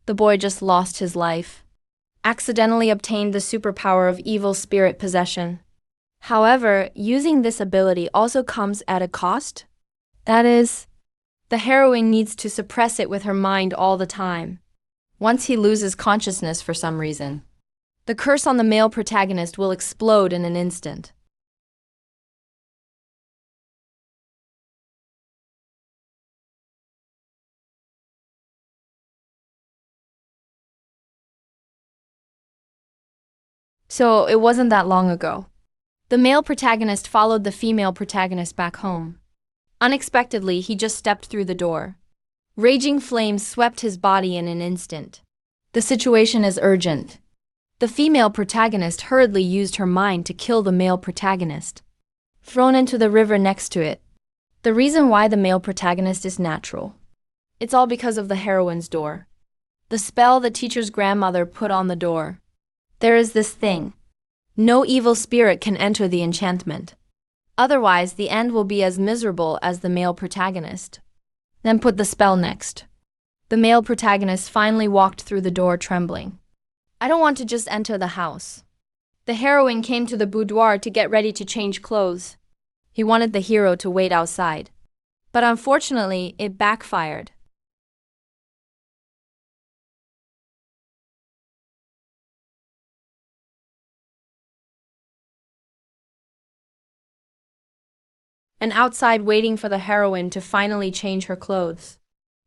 The boy just lost his life. Accidentally obtained the superpower of evil spirit possession. However, using this ability also comes at a cost. That is, the heroine needs to suppress it with her mind all the time. Once he loses consciousness for some reason, the curse on the male protagonist will explode in an instant. So it wasn't that long ago. The male protagonist followed the female protagonist back home. Unexpectedly, he just stepped through the door. Raging flames swept his body in an instant. The situation is urgent. The female protagonist hurriedly used her mind to kill the male protagonist. Thrown into the river next to it. The reason why the male protagonist is natural. It's all because of the heroine's door. The spell the teacher's grandmother put on the door. There is this thing. No evil spirit can enter the enchantment. Otherwise, the end will be as miserable as the male protagonist. Then put the spell next. The male protagonist finally walked through the door trembling. I don't want to just enter the house. The heroine came to the boudoir to get ready to change clothes. He wanted the hero to wait outside. But unfortunately, it backfired. And outside waiting for the heroine to finally change her clothes.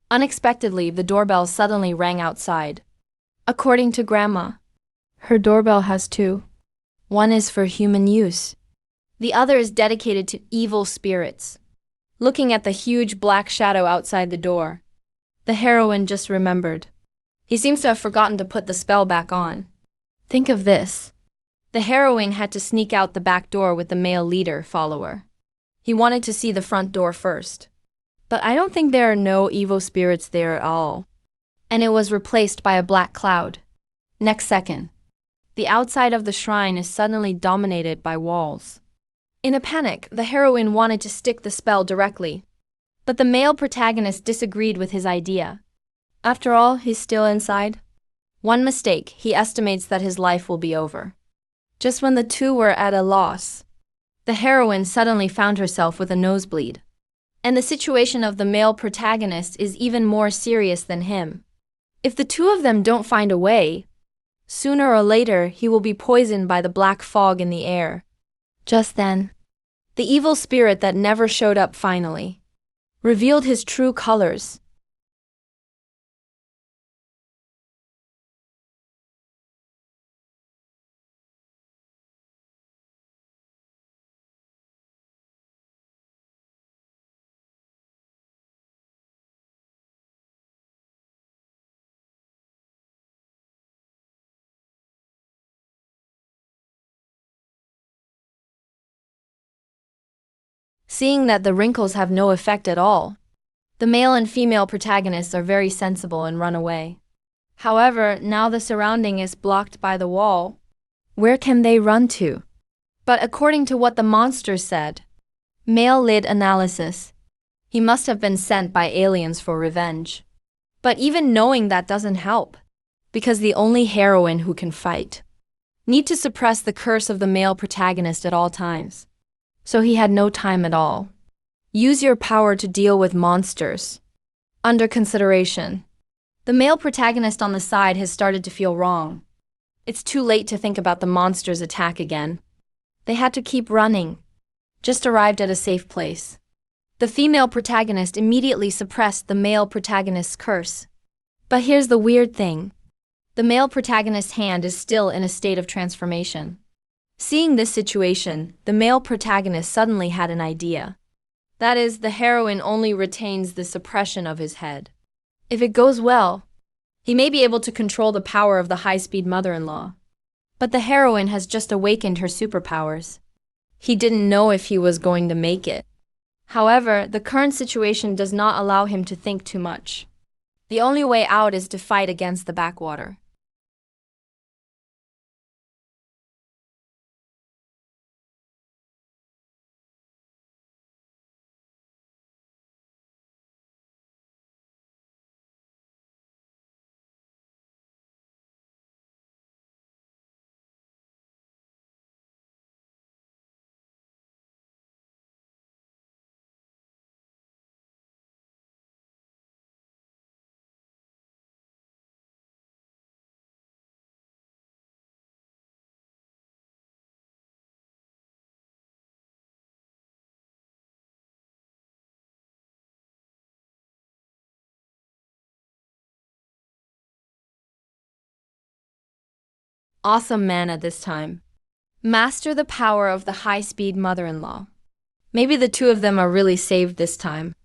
Unexpectedly, the doorbell suddenly rang outside. According to Grandma, her doorbell has two. One is for human use. The other is dedicated to evil spirits. Looking at the huge black shadow outside the door, the heroine just remembered. He seems to have forgotten to put the spell back on. Think of this. The heroine had to sneak out the back door with the male leader follower. He wanted to see the front door first. But I don't think there are no evil spirits there at all. And it was replaced by a black cloud. Next second, the outside of the shrine is suddenly dominated by walls. In a panic, the heroine wanted to stick the spell directly. But the male protagonist disagreed with his idea. After all, he's still inside. One mistake, he estimates that his life will be over. Just when the two were at a loss, the heroine suddenly found herself with a nosebleed. And the situation of the male protagonist is even more serious than him. If the two of them don't find a way, sooner or later he will be poisoned by the black fog in the air. Just then, the evil spirit that never showed up finally revealed his true colors. Seeing that the wrinkles have no effect at all, the male and female protagonists are very sensible and run away. However, now the surrounding is blocked by the wall. Where can they run to? But according to what the monster said, male lid analysis, he must have been sent by aliens for revenge. But even knowing that doesn't help, because the only heroine who can fight need to suppress the curse of the male protagonist at all times. So he had no time at all. Use your power to deal with monsters. Under consideration. The male protagonist on the side has started to feel wrong. It's too late to think about the monster's attack again. They had to keep running. Just arrived at a safe place. The female protagonist immediately suppressed the male protagonist's curse. But here's the weird thing. The male protagonist's hand is still in a state of transformation. Seeing this situation, the male protagonist suddenly had an idea. That is, the heroine only retains the suppression of his head. If it goes well, he may be able to control the power of the high-speed mother-in-law. But the heroine has just awakened her superpowers. He didn't know if he was going to make it. However, the current situation does not allow him to think too much. The only way out is to fight against the backwater. Awesome man at this time. Master the power of the high-speed mother-in-law. Maybe the two of them are really saved this time.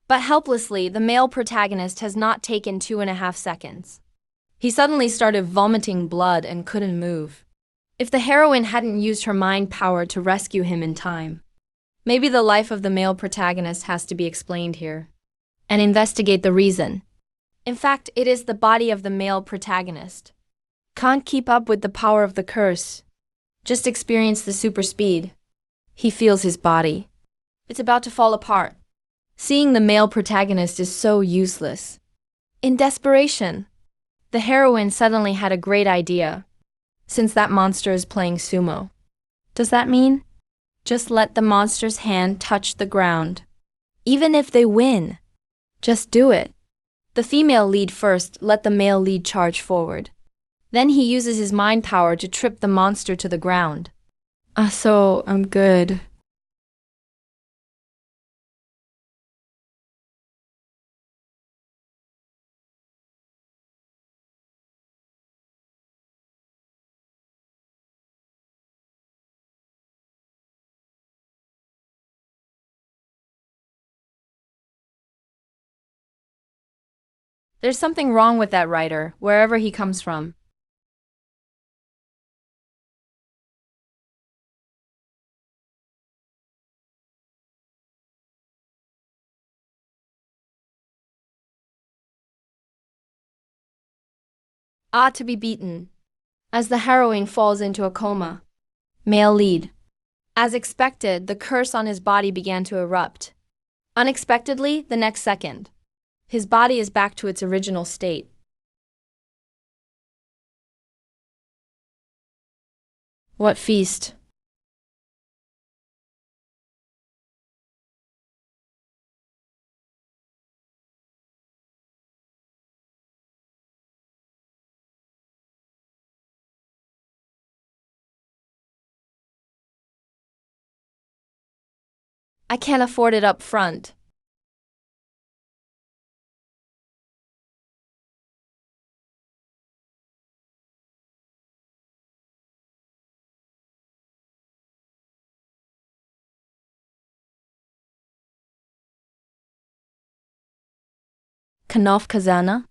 But helplessly, the male protagonist has not taken 2.5 seconds. He suddenly started vomiting blood and couldn't move. If the heroine hadn't used her mind power to rescue him in time, maybe the life of the male protagonist has to be explained here. And investigate the reason. In fact, it is the body of the male protagonist. Can't keep up with the power of the curse. Just experience the super speed. He feels his body. It's about to fall apart. Seeing the male protagonist is so useless. In desperation, the heroine suddenly had a great idea. Since that monster is playing sumo. Does that mean? Just let the monster's hand touch the ground. Even if they win. Just do it. The female lead first, let the male lead charge forward. Then he uses his mind power to trip the monster to the ground. So I'm good. There's something wrong with that writer, wherever he comes from. Ought to be beaten. As the heroine falls into a coma. Male lead. As expected, the curse on his body began to erupt. Unexpectedly, the next second. His body is back to its original state. What feast? I can't afford it up front. Kanof Kazana?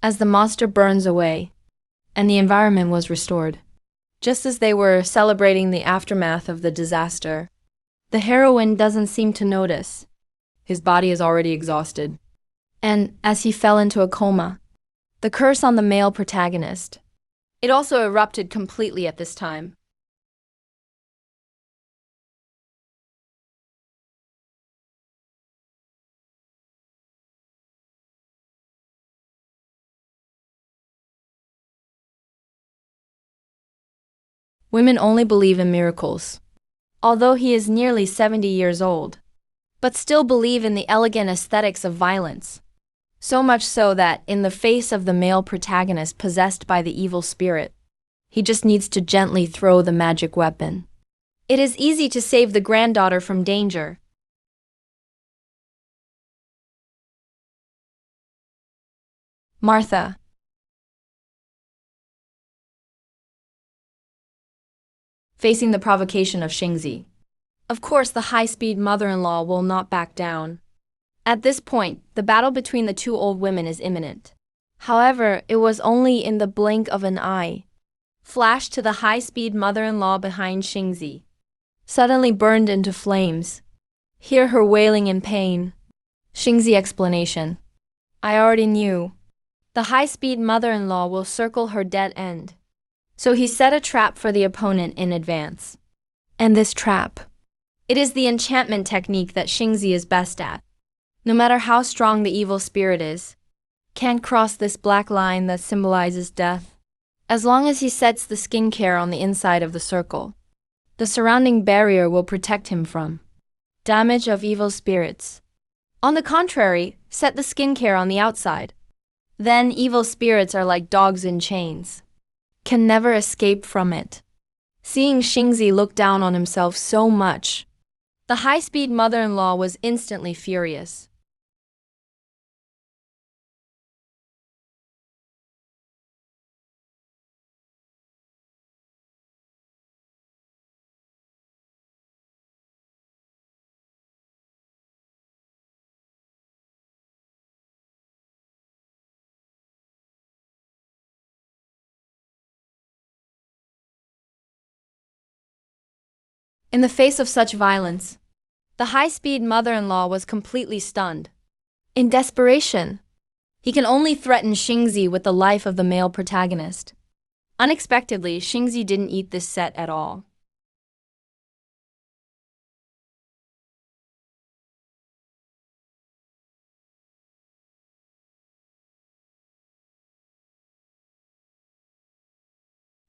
As the monster burns away, and the environment was restored. Just as they were celebrating the aftermath of the disaster, the heroine doesn't seem to notice. His body is already exhausted. And as he fell into a coma, the curse on the male protagonist, it also erupted completely at this time. Women only believe in miracles. Although he is nearly 70 years old, but still believe in the elegant aesthetics of violence. So much so that, in the face of the male protagonist possessed by the evil spirit, he just needs to gently throw the magic weapon. It is easy to save the granddaughter from danger. Martha. Facing the provocation of Xingzi. Of course, the high-speed mother-in-law will not back down. At this point, the battle between the two old women is imminent. However, it was only in the blink of an eye. Flash to the high-speed mother-in-law behind Xingzi. Suddenly burned into flames. Hear her wailing in pain. Xingzi explanation. I already knew. The high-speed mother-in-law will circle her dead end. So he set a trap for the opponent in advance. And this trap. It is the enchantment technique that Xingzi is best at. No matter how strong the evil spirit is, can't cross this black line that symbolizes death. As long as he sets the skincare on the inside of the circle, the surrounding barrier will protect him from Damage of evil spirits. On the contrary, set the skincare on the outside. Then evil spirits are like dogs in chains. Can never escape from it. Seeing Xingzi look down on himself so much, the high-speed mother-in-law was instantly furious. In the face of such violence, the high-speed mother-in-law was completely stunned. In desperation, he can only threaten Xingzi with the life of the male protagonist. Unexpectedly, Xingzi didn't eat this set at all.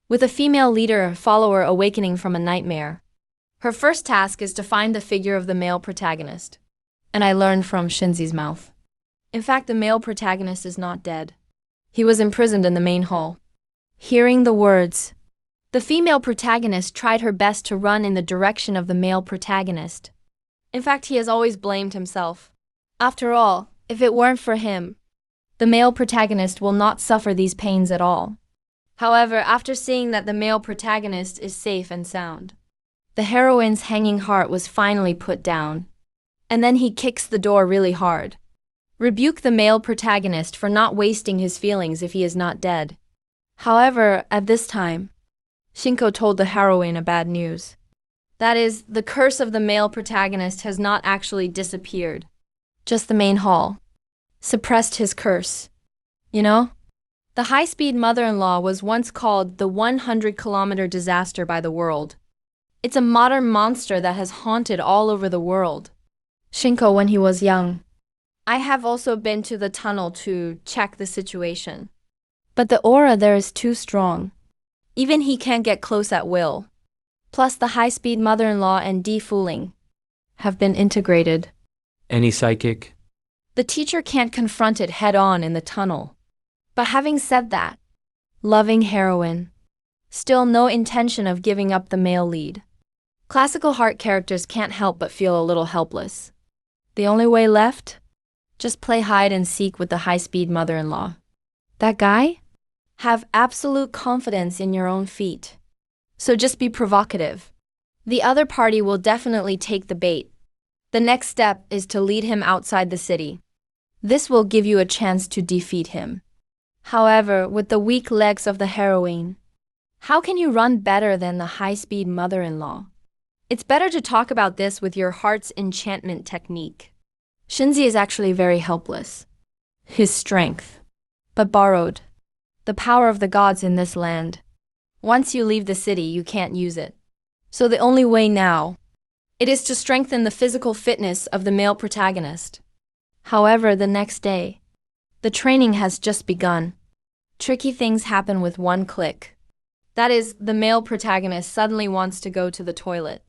With a female leader follower awakening from a nightmare, her first task is to find the figure of the male protagonist. And I learned from Xingzi's mouth. In fact, the male protagonist is not dead. He was imprisoned in the main hall. Hearing the words, the female protagonist tried her best to run in the direction of the male protagonist. In fact, he has always blamed himself. After all, if it weren't for him, the male protagonist will not suffer these pains at all. However, after seeing that the male protagonist is safe and sound, the heroine's hanging heart was finally put down. And then he kicks the door really hard. Rebuke the male protagonist for not wasting his feelings if he is not dead. However, at this time, Shinko told the heroine a bad news. That is, the curse of the male protagonist has not actually disappeared. Just the main hall suppressed his curse. You know? The high-speed mother-in-law was once called the 100-kilometer disaster by the world. It's a modern monster that has haunted all over the world. Shinko when he was young. I have also been to the tunnel to check the situation. But the aura there is too strong. Even he can't get close at will. Plus the high-speed mother-in-law and defooling have been integrated. Any psychic? The teacher can't confront it head-on in the tunnel. But having said that, loving heroine, still no intention of giving up the male lead. Classical heart characters can't help but feel a little helpless. The only way left? Just play hide and seek with the high-speed mother-in-law. That guy? Have absolute confidence in your own feet. So just be provocative. The other party will definitely take the bait. The next step is to lead him outside the city. This will give you a chance to defeat him. However, with the weak legs of the heroine, how can you run better than the high-speed mother-in-law? It's better to talk about this with your heart's enchantment technique. Xingzi is actually very helpless. His strength, but borrowed. The power of the gods in this land. Once you leave the city, you can't use it. So the only way now, it is to strengthen the physical fitness of the male protagonist. However, the next day, the training has just begun. Tricky things happen with one click. That is, the male protagonist suddenly wants to go to the toilet.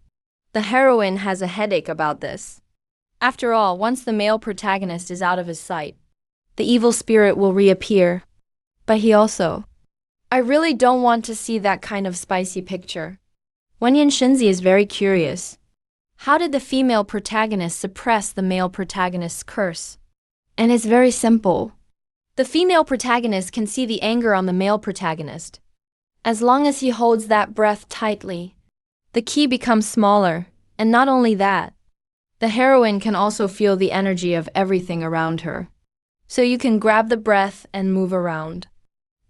The heroine has a headache about this. After all, once the male protagonist is out of his sight, the evil spirit will reappear. But he also, I really don't want to see that kind of spicy picture. Wenyan Xingzi is very curious. How did the female protagonist suppress the male protagonist's curse? And it's very simple. The female protagonist can see the anger on the male protagonist. As long as he holds that breath tightly, the key becomes smaller, and not only that, the heroine can also feel the energy of everything around her. So you can grab the breath and move around.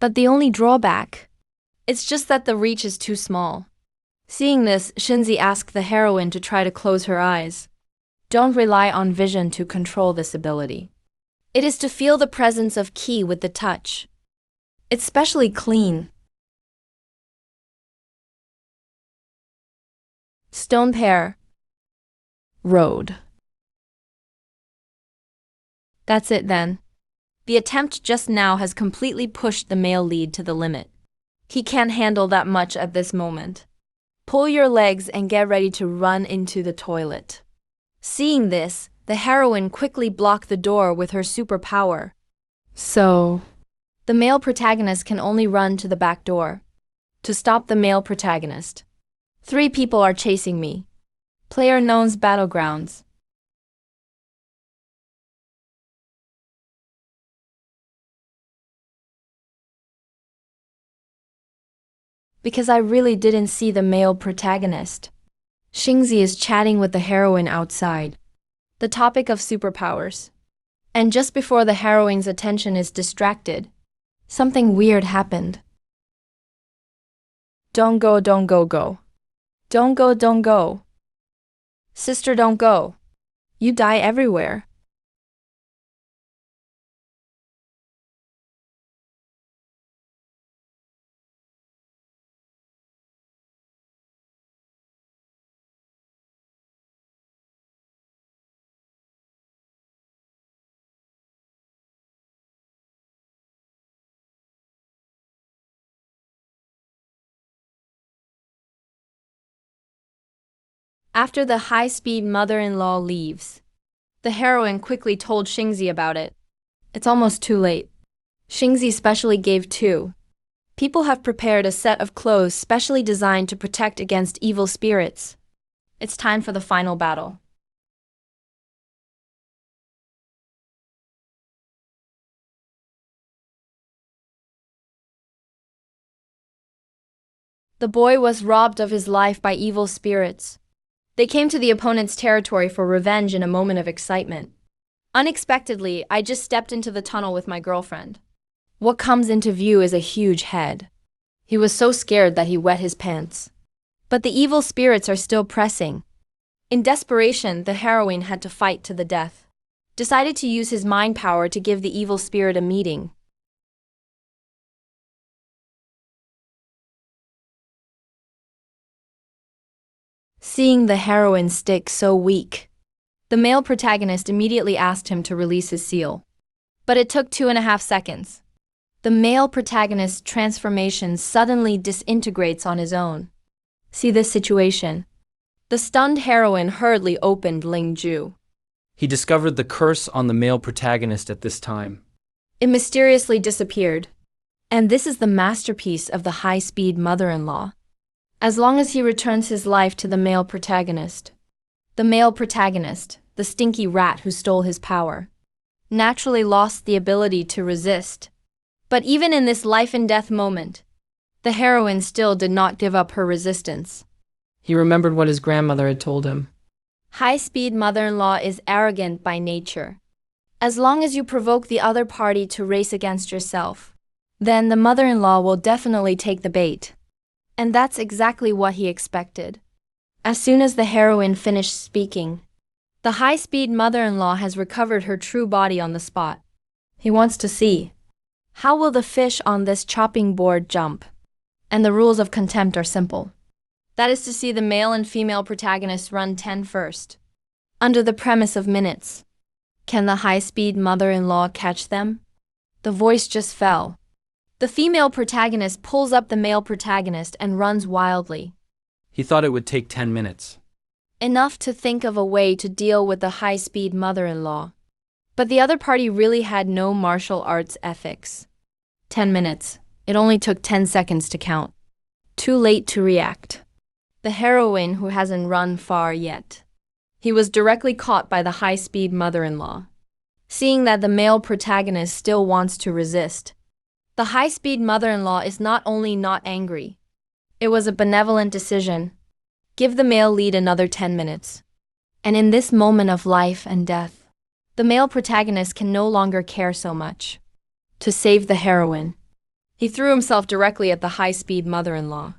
But the only drawback, it's just that the reach is too small. Seeing this, Xingzi asked the heroine to try to close her eyes. Don't rely on vision to control this ability. It is to feel the presence of ki with the touch. It's specially clean. Stone pair. Road. That's it then. The attempt just now has completely pushed the male lead to the limit. He can't handle that much at this moment. Pull your legs and get ready to run into the toilet. Seeing this, the heroine quickly blocked the door with her superpower. So, the male protagonist can only run to the back door. To stop the male protagonist. 3 people are chasing me. Player knows battlegrounds. Because I really didn't see the male protagonist. Xingzi is chatting with the heroine outside. The topic of superpowers. And just before the heroine's attention is distracted, something weird happened. Don't go, don't go, go. Don't go, don't go. Sister, don't go. You die everywhere. After the high-speed mother-in-law leaves, the heroine quickly told Xingzi about it. It's almost too late. Xingzi specially gave 2. People have prepared a set of clothes specially designed to protect against evil spirits. It's time for the final battle. The boy was robbed of his life by evil spirits. They came to the opponent's territory for revenge in a moment of excitement. Unexpectedly, I just stepped into the tunnel with my girlfriend. What comes into view is a huge head. He was so scared that he wet his pants. But the evil spirits are still pressing. In desperation, the heroine had to fight to the death. Decided to use his mind power to give the evil spirit a meeting. Seeing the heroine's stick so weak, the male protagonist immediately asked him to release his seal. But it took 2.5 seconds. The male protagonist's transformation suddenly disintegrates on his own. See this situation. The stunned heroine hurriedly opened Ling Ju. He discovered the curse on the male protagonist at this time. It mysteriously disappeared. And this is the masterpiece of the high-speed mother-in-law. As long as he returns his life to the male protagonist. The male protagonist, the stinky rat who stole his power, naturally lost the ability to resist. But even in this life-and-death moment, the heroine still did not give up her resistance. He remembered what his grandmother had told him. High-speed mother-in-law is arrogant by nature. As long as you provoke the other party to race against yourself, then the mother-in-law will definitely take the bait. And that's exactly what he expected. As soon as the heroine finished speaking, the high-speed mother-in-law has recovered her true body on the spot. He wants to see, how will the fish on this chopping board jump? And the rules of contempt are simple. That is to see the male and female protagonists run 10 first. Under the premise of minutes. Can the high-speed mother-in-law catch them? The voice just fell. The female protagonist pulls up the male protagonist and runs wildly. He thought it would take 10 minutes. Enough to think of a way to deal with the high-speed mother-in-law. But the other party really had no martial arts ethics. 10 minutes. It only took 10 seconds to count. Too late to react. The heroine who hasn't run far yet. He was directly caught by the high-speed mother-in-law. Seeing that the male protagonist still wants to resist, the high-speed mother-in-law is not only not angry. It was a benevolent decision. Give the male lead another 10 minutes. And in this moment of life and death, the male protagonist can no longer care so much. To save the heroine, he threw himself directly at the high-speed mother-in-law.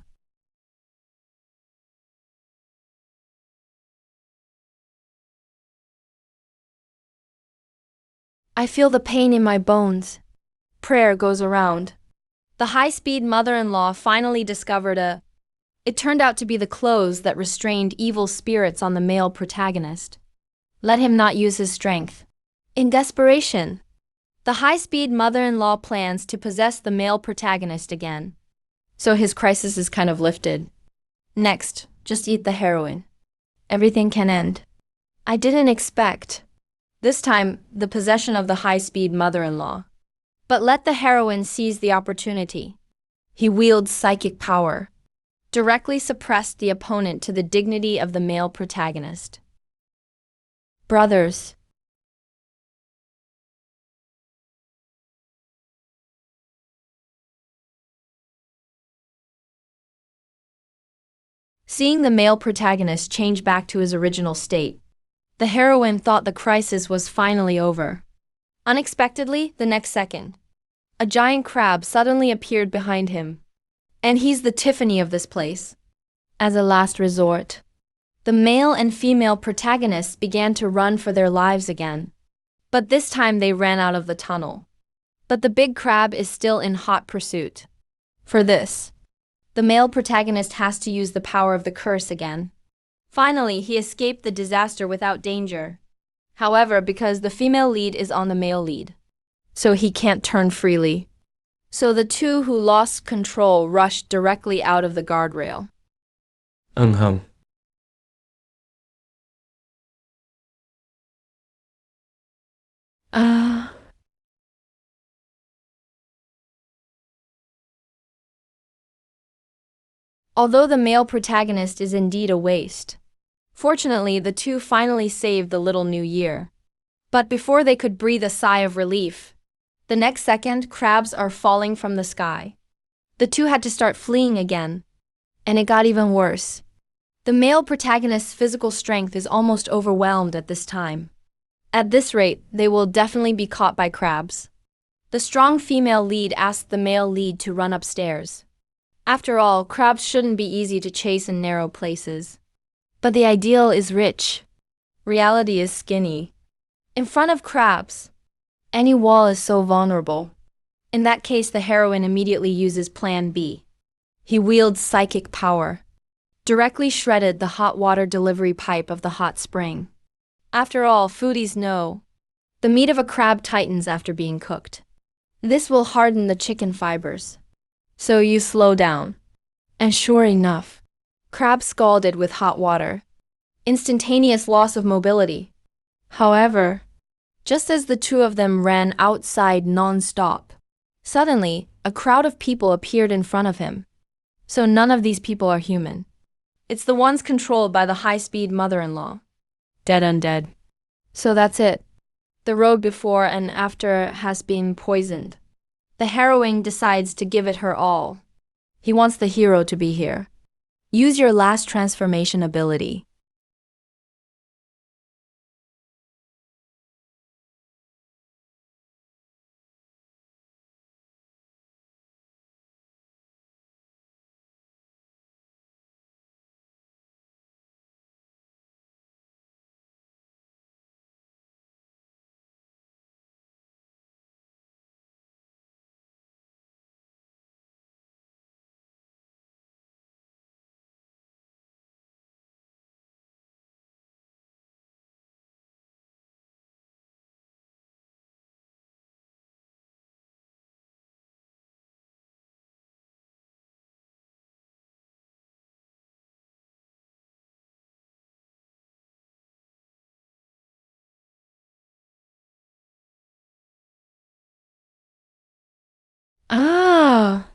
I feel the pain in my bones. Prayer goes around. The high-speed mother-in-law finally discovered It turned out to be the clothes that restrained evil spirits on the male protagonist. Let him not use his strength. In desperation, the high-speed mother-in-law plans to possess the male protagonist again. So his crisis is kind of lifted. Next, just eat the heroine. Everything can end. I didn't expect. This time, the possession of the high-speed mother-in-law. But let the heroine seize the opportunity. He wields psychic power, directly suppressed the opponent to the dignity of the male protagonist. Brothers. Seeing the male protagonist change back to his original state, the heroine thought the crisis was finally over. Unexpectedly, the next second, a giant crab suddenly appeared behind him. And he's the Tiffany of this place. As a last resort, the male and female protagonists began to run for their lives again. But this time they ran out of the tunnel. But the big crab is still in hot pursuit. For this, the male protagonist has to use the power of the curse again. Finally, he escaped the disaster without danger. However, because the female lead is on the male lead, so he can't turn freely. So the two who lost control rushed directly out of the guardrail. Hum. Although the male protagonist is indeed a waste, fortunately the two finally saved the little new year. But before they could breathe a sigh of relief, the next second crabs are falling from the sky. The two had to start fleeing again. And it got even worse. The male protagonist's physical strength is almost overwhelmed at this time. At this rate, they will definitely be caught by crabs. The strong female lead asked the male lead to run upstairs. After all, crabs shouldn't be easy to chase in narrow places. But the ideal is rich. Reality is skinny. In front of crabs, any wall is so vulnerable. In that case, the heroine immediately uses Plan B. He wields psychic power, directly shredded the hot water delivery pipe of the hot spring. After all, foodies know, the meat of a crab tightens after being cooked. This will harden the chicken fibers. So you slow down. And sure enough, crab scalded with hot water. Instantaneous loss of mobility. However, just as the two of them ran outside non-stop, suddenly, a crowd of people appeared in front of him. So none of these people are human. It's the ones controlled by the high-speed mother-in-law. Dead undead. So that's it. The road before and after has been poisoned. The heroine decides to give it her all. He wants the hero to be here. Use your last transformation ability. Ah!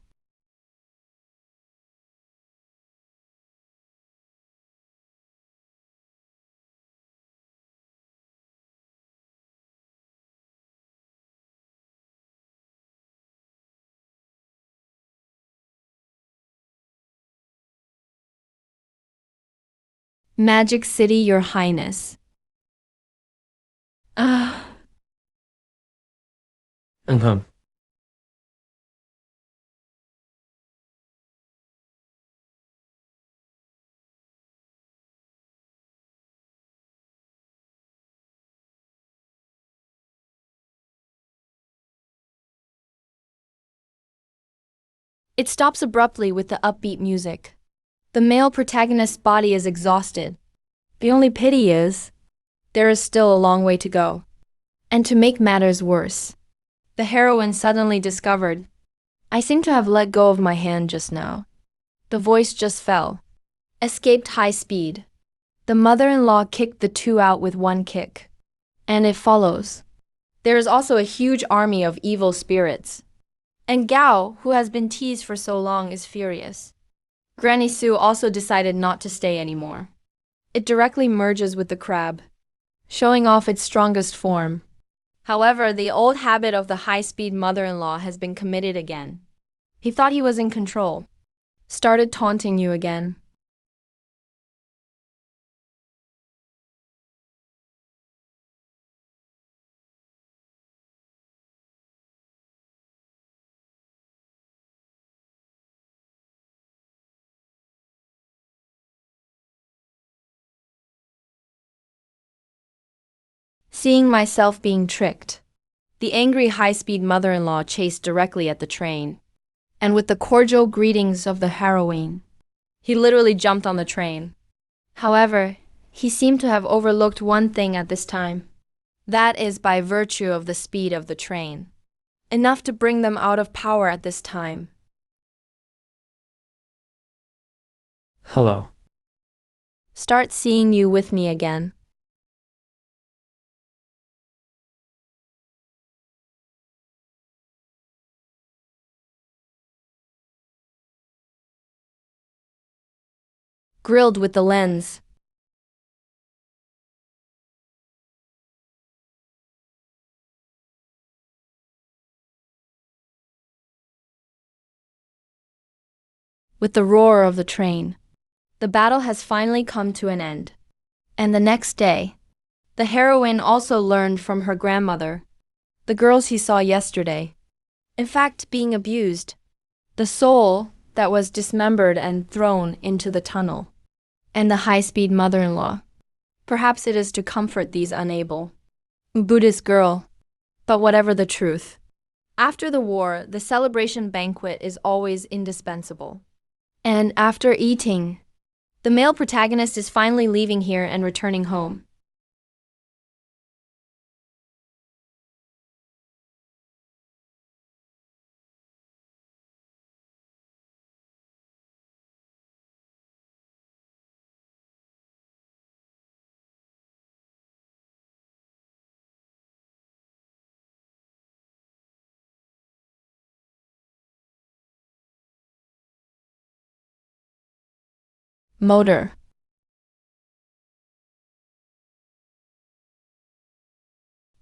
Magic City, Your Highness. Ah! Hum. It stops abruptly with the upbeat music. The male protagonist's body is exhausted. The only pity is, there is still a long way to go. And to make matters worse, the heroine suddenly discovered, I seem to have let go of my hand just now. The voice just fell. Escaped high speed. The mother-in-law kicked the two out with one kick. And it follows. There is also a huge army of evil spirits. And Gao, who has been teased for so long, is furious. Granny Sue also decided not to stay anymore. It directly merges with the crab, showing off its strongest form. However, the old habit of the high-speed mother-in-law has been committed again. He thought he was in control. Started taunting you again. Seeing myself being tricked, the angry high-speed mother-in-law chased directly at the train. And with the cordial greetings of the heroine, he literally jumped on the train. However, he seemed to have overlooked one thing at this time. That is by virtue of the speed of the train. Enough to bring them out of power at this time. Hello. Start seeing you with me again. Grilled with the lens. With the roar of the train. The battle has finally come to an end. And the next day, the heroine also learned from her grandmother, the girls he saw yesterday, in fact being abused, the soul that was dismembered and thrown into the tunnel, and the high-speed mother-in-law. Perhaps it is to comfort these unable. Buddhist girl. But whatever the truth, after the war, the celebration banquet is always indispensable. And after eating, the male protagonist is finally leaving here and returning home. Motor.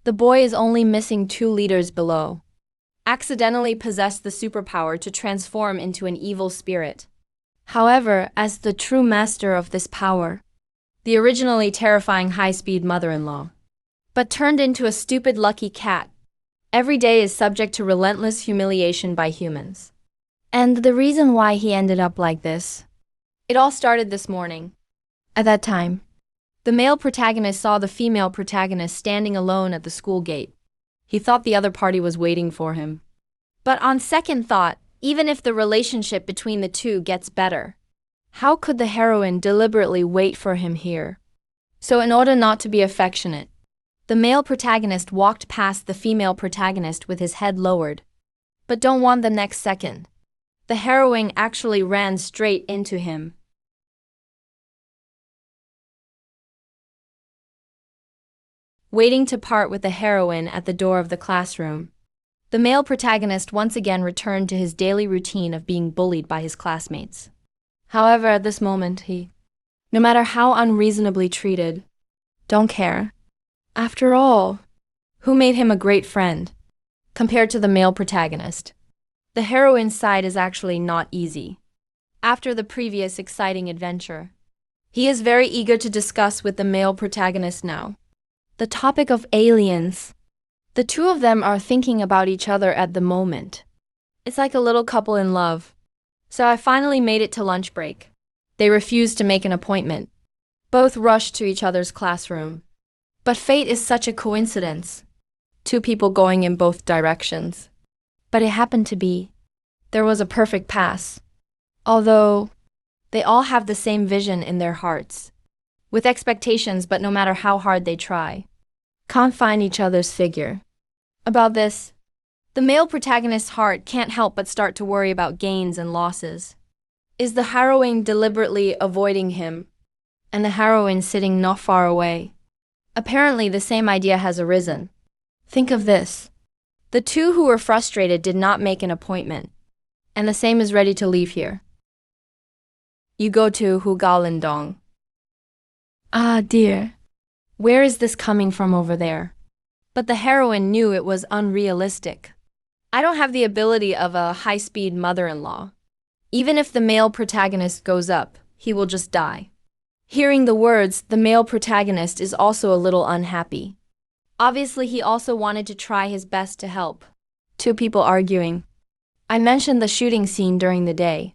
The boy is only missing 2 liters below. Accidentally possessed the superpower to transform into an evil spirit. However, as the true master of this power, the originally terrifying high-speed mother-in-law, but turned into a stupid lucky cat, every day is subject to relentless humiliation by humans. And the reason why he ended up like this, it all started this morning. At that time, the male protagonist saw the female protagonist standing alone at the school gate. He thought the other party was waiting for him. But on second thought, even if the relationship between the two gets better, how could the heroine deliberately wait for him here? So in order not to be affectionate, the male protagonist walked past the female protagonist with his head lowered. But don't want the next second. The heroine actually ran straight into him. Waiting to part with the heroine at the door of the classroom, the male protagonist once again returned to his daily routine of being bullied by his classmates. However, at this moment he, no matter how unreasonably treated, don't care. After all, who made him a great friend? Compared to the male protagonist, the heroine's side is actually not easy. After the previous exciting adventure, he is very eager to discuss with the male protagonist now the topic of aliens. The two of them are thinking about each other at the moment. It's like a little couple in love. So I finally made it to lunch break. They refused to make an appointment. Both rushed to each other's classroom. But fate is such a coincidence. 2 people going in both directions. But it happened to be, there was a perfect pass. Although, they all have the same vision in their hearts. With expectations, but no matter how hard they try, can't find each other's figure. About this, the male protagonist's heart can't help but start to worry about gains and losses. Is the heroine deliberately avoiding him? and the heroine sitting not far away. Apparently, the same idea has arisen. Think of this. The two who were frustrated did not make an appointment, and the same is ready to leave here. You go to Hugalindong. Ah, dear. Where is this coming from over there? But the heroine knew it was unrealistic. I don't have the ability of a high-speed mother-in-law. Even if the male protagonist goes up, he will just die. Hearing the words, the male protagonist is also a little unhappy. Obviously, he also wanted to try his best to help. Two people arguing. I mentioned the shooting scene during the day.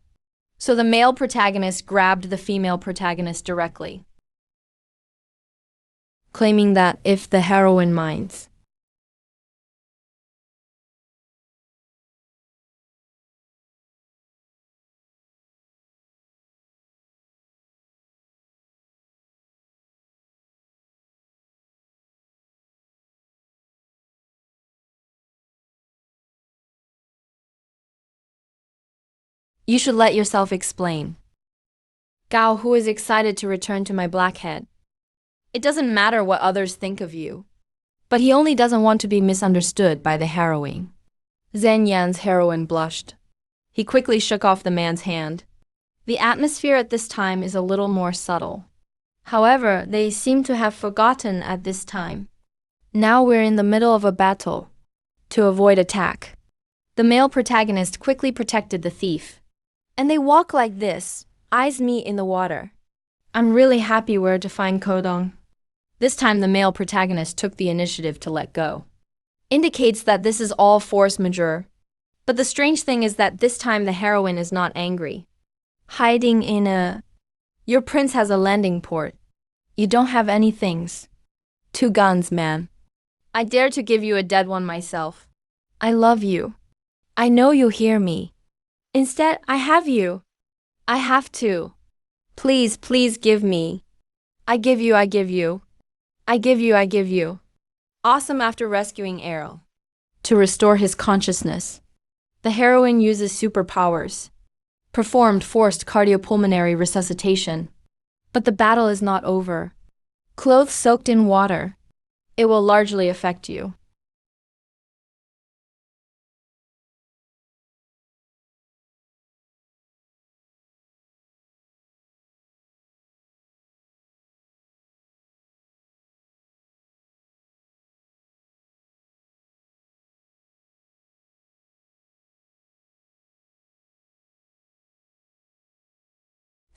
So the male protagonist grabbed the female protagonist directly, claiming that if the heroine minds. You should let yourself explain. Gao, who is excited to return to my blackhead. It doesn't matter what others think of you. But he only doesn't want to be misunderstood by the heroine. Zhen Yan's heroine blushed. He quickly shook off the man's hand. The atmosphere at this time is a little more subtle. However, they seem to have forgotten at this time. Now we're in the middle of a battle. To avoid attack, the male protagonist quickly protected the thief. And they walk like this, eyes meet in the water. I'm really happy where to find Kodong. This time the male protagonist took the initiative to let go. Indicates that this is all force majeure. But the strange thing is that this time the heroine is not angry. Hiding in a... Your prince has a landing port. You don't have any things. 2 guns, man. I dare to give you a dead one myself. I love you. I know you hear me. Instead, I have you. I have to. Please, please give me. I give you, I give you. I give you, I give you. Awesome after rescuing Errol. To restore his consciousness, the heroine uses superpowers. Performed forced cardiopulmonary resuscitation. But the battle is not over. Clothes soaked in water. It will largely affect you.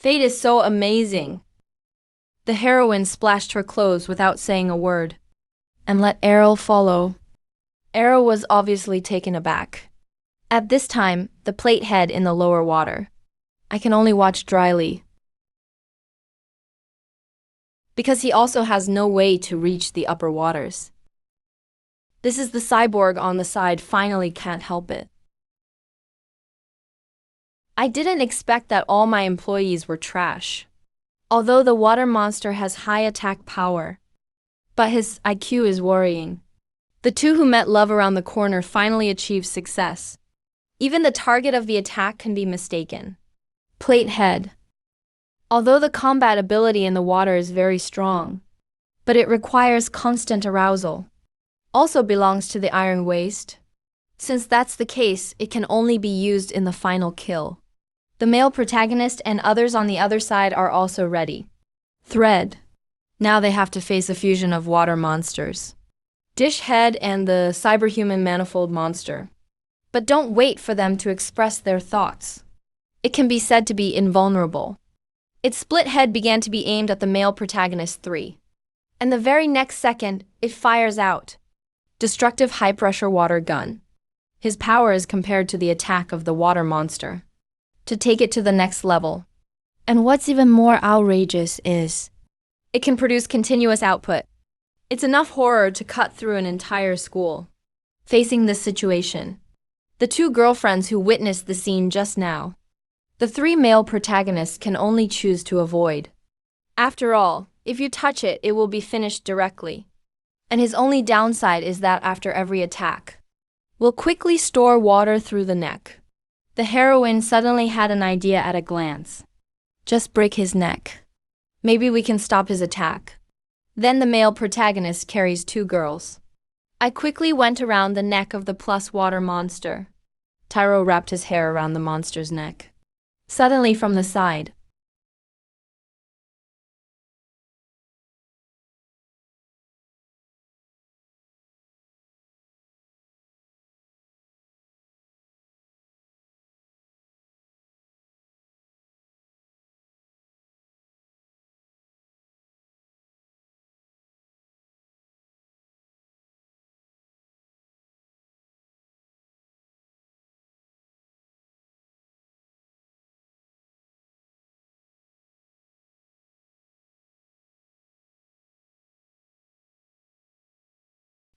Fate is so amazing. The heroine splashed her clothes without saying a word, and let Errol follow. Errol was obviously taken aback. At this time, the plate head in the lower water. I can only watch dryly. Because he also has no way to reach the upper waters. This is the cyborg on the side finally can't help it. I didn't expect that all my employees were trash. Although the water monster has high attack power. But his IQ is worrying. The two who met love around the corner finally achieved success. Even the target of the attack can be mistaken. Plate head. Although the combat ability in the water is very strong, but it requires constant arousal. Also belongs to the iron waist. Since that's the case, it can only be used in the final kill. The male protagonist and others on the other side are also ready. Thread. Now they have to face a fusion of water monsters. Dish head and the cyberhuman manifold monster. But don't wait for them to express their thoughts. It can be said to be invulnerable. Its split head began to be aimed at the male protagonist 3. And the very next second, it fires out. Destructive high-pressure water gun. His power is compared to the attack of the water monster. To take it to the next level. And what's even more outrageous is, it can produce continuous output. It's enough horror to cut through an entire school. Facing this situation, the 2 girlfriends who witnessed the scene just now, the 3 male protagonists can only choose to avoid. After all, if you touch it, it will be finished directly. And his only downside is that after every attack, will quickly store water through the neck. The heroine suddenly had an idea at a glance. Just break his neck. Maybe we can stop his attack. Then the male protagonist carries two girls. I quickly went around the neck of the plus water monster. Tyro wrapped his hair around the monster's neck. Suddenly from the side,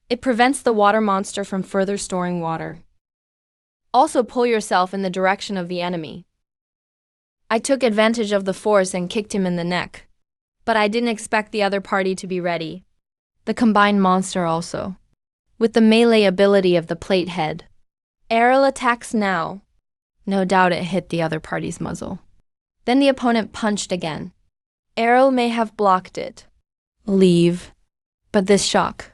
it prevents the water monster from further storing water. Also pull yourself in the direction of the enemy. I took advantage of the force and kicked him in the neck. But I didn't expect the other party to be ready. The combined monster also. With the melee ability of the plate head. Aerial attacks now. No doubt it hit the other party's muzzle. Then the opponent punched again. Arrow may have blocked it. Leave. But this shock.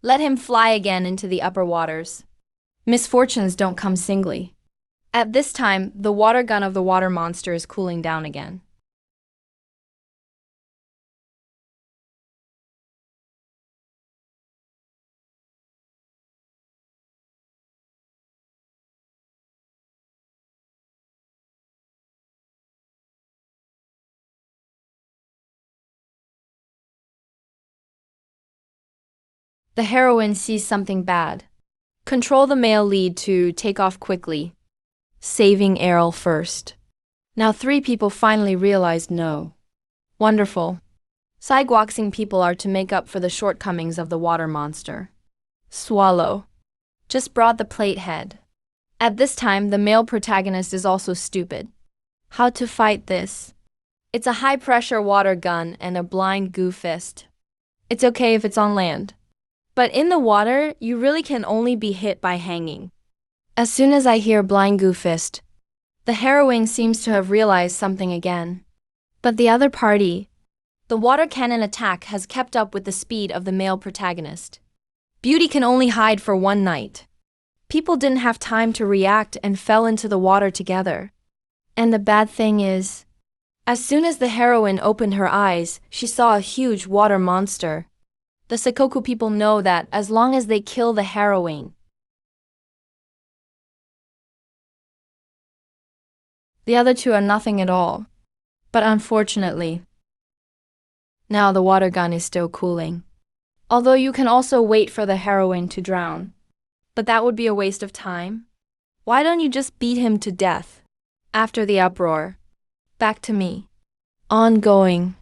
Let him fly again into the upper waters. Misfortunes don't come singly. At this time, the water gun of the water monster is cooling down again. The heroine sees something bad. Control the male lead to take off quickly. Saving Errol first. Now 3 people finally realized no. Wonderful. Sidewalking people are to make up for the shortcomings of the water monster. Swallow. Just brought the plate head. At this time, the male protagonist is also stupid. How to fight this? It's a high-pressure water gun and a blind goo fist. It's okay if it's on land. But in the water, you really can only be hit by hanging. As soon as I hear blind goo fist, the heroine seems to have realized something again. But the other party, the water cannon attack has kept up with the speed of the male protagonist. Beauty can only hide for one night. People didn't have time to react and fell into the water together. And the bad thing is, as soon as the heroine opened her eyes, she saw a huge water monster. The Sakoku people know that as long as they kill the heroine, the other 2 are nothing at all. But unfortunately, now the water gun is still cooling. Although you can also wait for the heroine to drown. But that would be a waste of time. Why don't you just beat him to death? After the uproar. Back to me. Ongoing.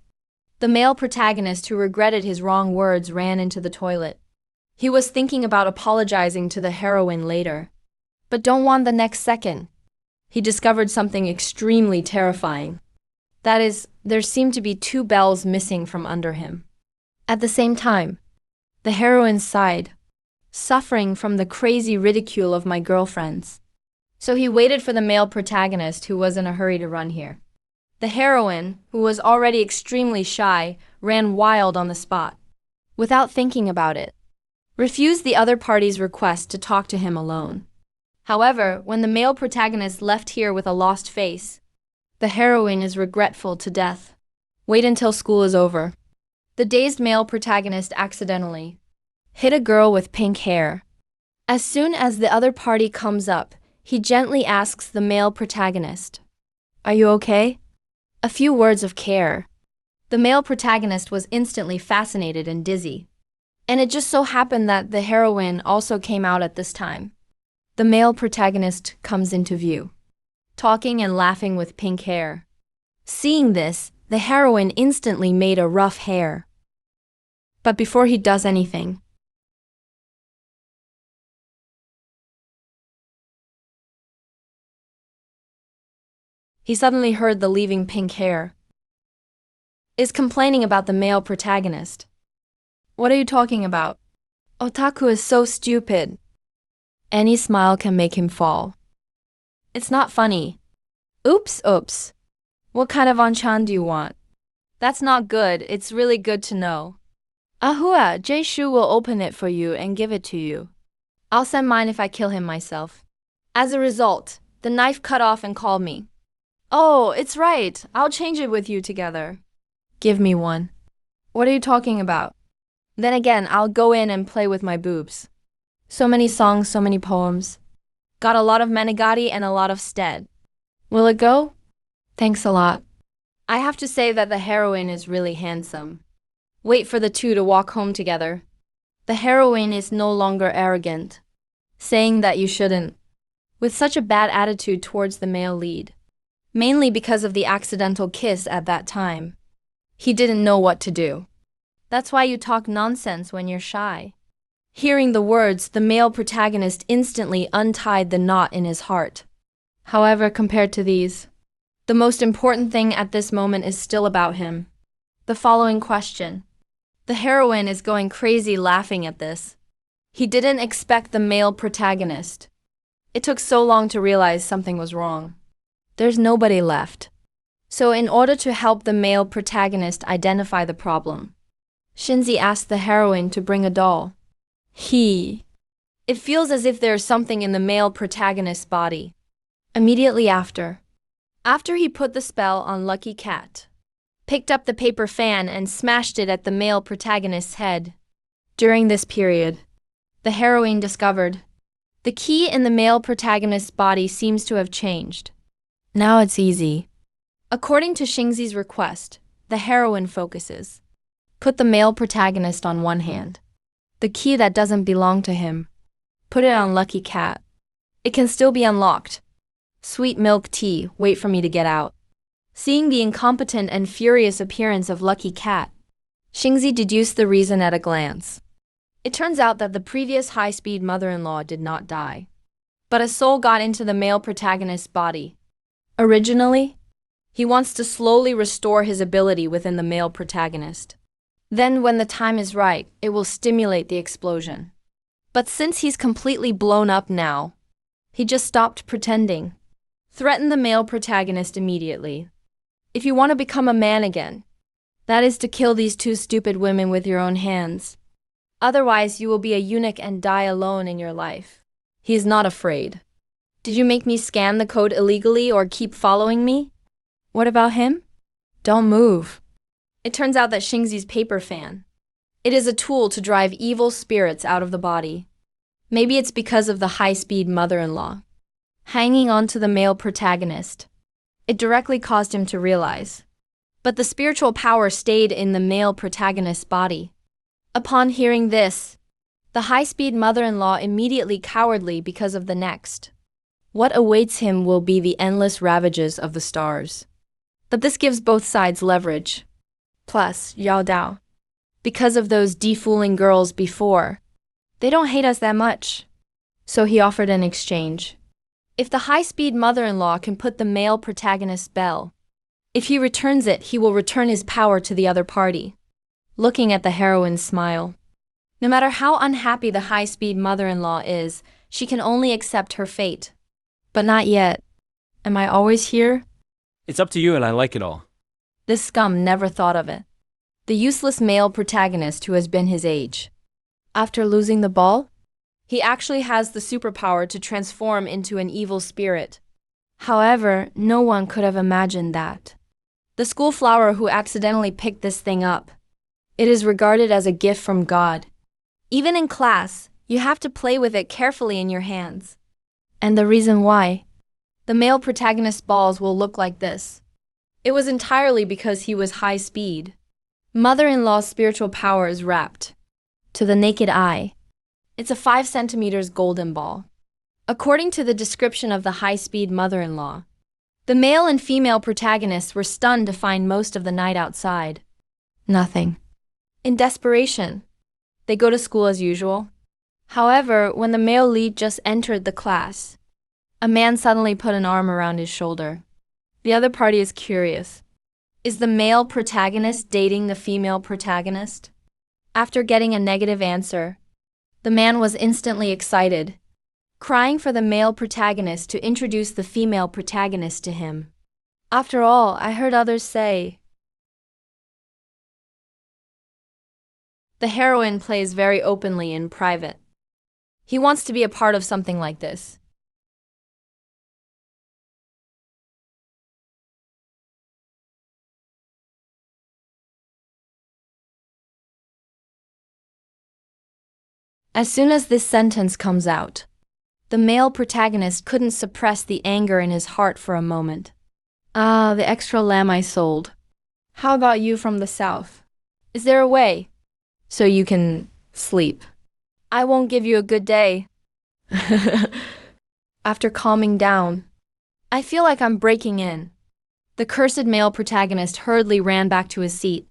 The male protagonist who regretted his wrong words ran into the toilet. He was thinking about apologizing to the heroine later. But don't want the next second. He discovered something extremely terrifying. That is, there seemed to be 2 bells missing from under him. At the same time, the heroine sighed, suffering from the crazy ridicule of my girlfriends. So he waited for the male protagonist who was in a hurry to run here. The heroine, who was already extremely shy, ran wild on the spot. Without thinking about it, refused the other party's request to talk to him alone. However, when the male protagonist left here with a lost face, the heroine is regretful to death. Wait until school is over. The dazed male protagonist accidentally hit a girl with pink hair. As soon as the other party comes up, he gently asks the male protagonist, "Are you okay?" A few words of care. The male protagonist was instantly fascinated and dizzy. And it just so happened that the heroine also came out at this time. The male protagonist comes into view, talking and laughing with pink hair. Seeing this, the heroine instantly made a rough hair. But before he does anything, he suddenly heard the leaving pink hair is complaining about the male protagonist. "What are you talking about? Otaku is so stupid. Any smile can make him fall. It's not funny. Oops, oops. What kind of onchan do you want?" That's not good, it's really good to know. Ahua, Jay Shu will open it for you and give it to you. I'll send mine if I kill him myself. As a result, the knife cut off and called me. Oh, it's right, I'll change it with you together. Give me one. What are you talking about? Then again, I'll go in and play with my boobs. So many songs, so many poems. Got a lot of Menegati and a lot of stead. Will it go? Thanks a lot. I have to say that the heroine is really handsome. Wait for the two to walk home together. The heroine is no longer arrogant, saying that you shouldn't, with such a bad attitude towards the male lead. Mainly because of the accidental kiss at that time. He didn't know what to do. That's why you talk nonsense when you're shy. Hearing the words, the male protagonist instantly untied the knot in his heart. However, compared to these, the most important thing at this moment is still about him. The following question. The heroine is going crazy laughing at this. He didn't expect the male protagonist. It took so long to realize something was wrong. There's nobody left. So in order to help the male protagonist identify the problem, Shinzi asked the heroine to bring a doll. It feels as if there's something in the male protagonist's body. Immediately after he put the spell on Lucky Cat, picked up the paper fan and smashed it at the male protagonist's head. During this period, the heroine discovered the key in the male protagonist's body seems to have changed. Now it's easy. According to Xingzi's request, the heroine focuses. Put the male protagonist on one hand. The key that doesn't belong to him. Put it on Lucky Cat. It can still be unlocked. Sweet milk tea, wait for me to get out. Seeing the incompetent and furious appearance of Lucky Cat, Xingzi deduced the reason at a glance. It turns out that the previous high-speed mother-in-law did not die, but a soul got into the male protagonist's body. Originally, he wants to slowly restore his ability within the male protagonist. Then when the time is right, it will stimulate the explosion. But since he's completely blown up now, he just stopped pretending. Threaten the male protagonist immediately. If you want to become a man again, that is to kill these two stupid women with your own hands. Otherwise, you will be a eunuch and die alone in your life. He is not afraid. Did you make me scan the code illegally or keep following me? What about him? Don't move. It turns out that Xingzi's paper fan. It is a tool to drive evil spirits out of the body. Maybe it's because of the high-speed mother-in-law. Hanging on to the male protagonist. It directly caused him to realize. But the spiritual power stayed in the male protagonist's body. Upon hearing this, the high-speed mother-in-law immediately cowardly because of the next. What awaits him will be the endless ravages of the stars. But this gives both sides leverage. Plus, Yao Dao. Because of those defooling girls before, they don't hate us that much. So he offered an exchange. If the high-speed mother-in-law can put the male protagonist's spell, if he returns it, he will return his power to the other party. Looking at the heroine's smile. No matter how unhappy the high-speed mother-in-law is, she can only accept her fate. But not yet. Am I always here? It's up to you and I like it all. This scum never thought of it. The useless male protagonist who has been his age. After losing the ball, he actually has the superpower to transform into an evil spirit. However, no one could have imagined that. The school flower who accidentally picked this thing up. It is regarded as a gift from God. Even in class, you have to play with it carefully in your hands. And the reason why? The male protagonist's balls will look like this. It was entirely because he was high speed. Mother-in-law's spiritual power is wrapped. To the naked eye, it's a 5 centimeters golden ball. According to the description of the high-speed mother-in-law, the male and female protagonists were stunned to find most of the night outside. Nothing. In desperation, they go to school as usual. However, when the male lead just entered the class, a man suddenly put an arm around his shoulder. The other party is curious. Is the male protagonist dating the female protagonist? After getting a negative answer, the man was instantly excited, crying for the male protagonist to introduce the female protagonist to him. After all, I heard others say, The heroine plays very openly in private. He wants to be a part of something like this. As soon as this sentence comes out, the male protagonist couldn't suppress the anger in his heart for a moment. Ah, the extra lamb I sold. How about you from the south? Is there a way? So you can sleep. I won't give you a good day. After calming down, I feel like I'm breaking in. The cursed male protagonist hurriedly ran back to his seat.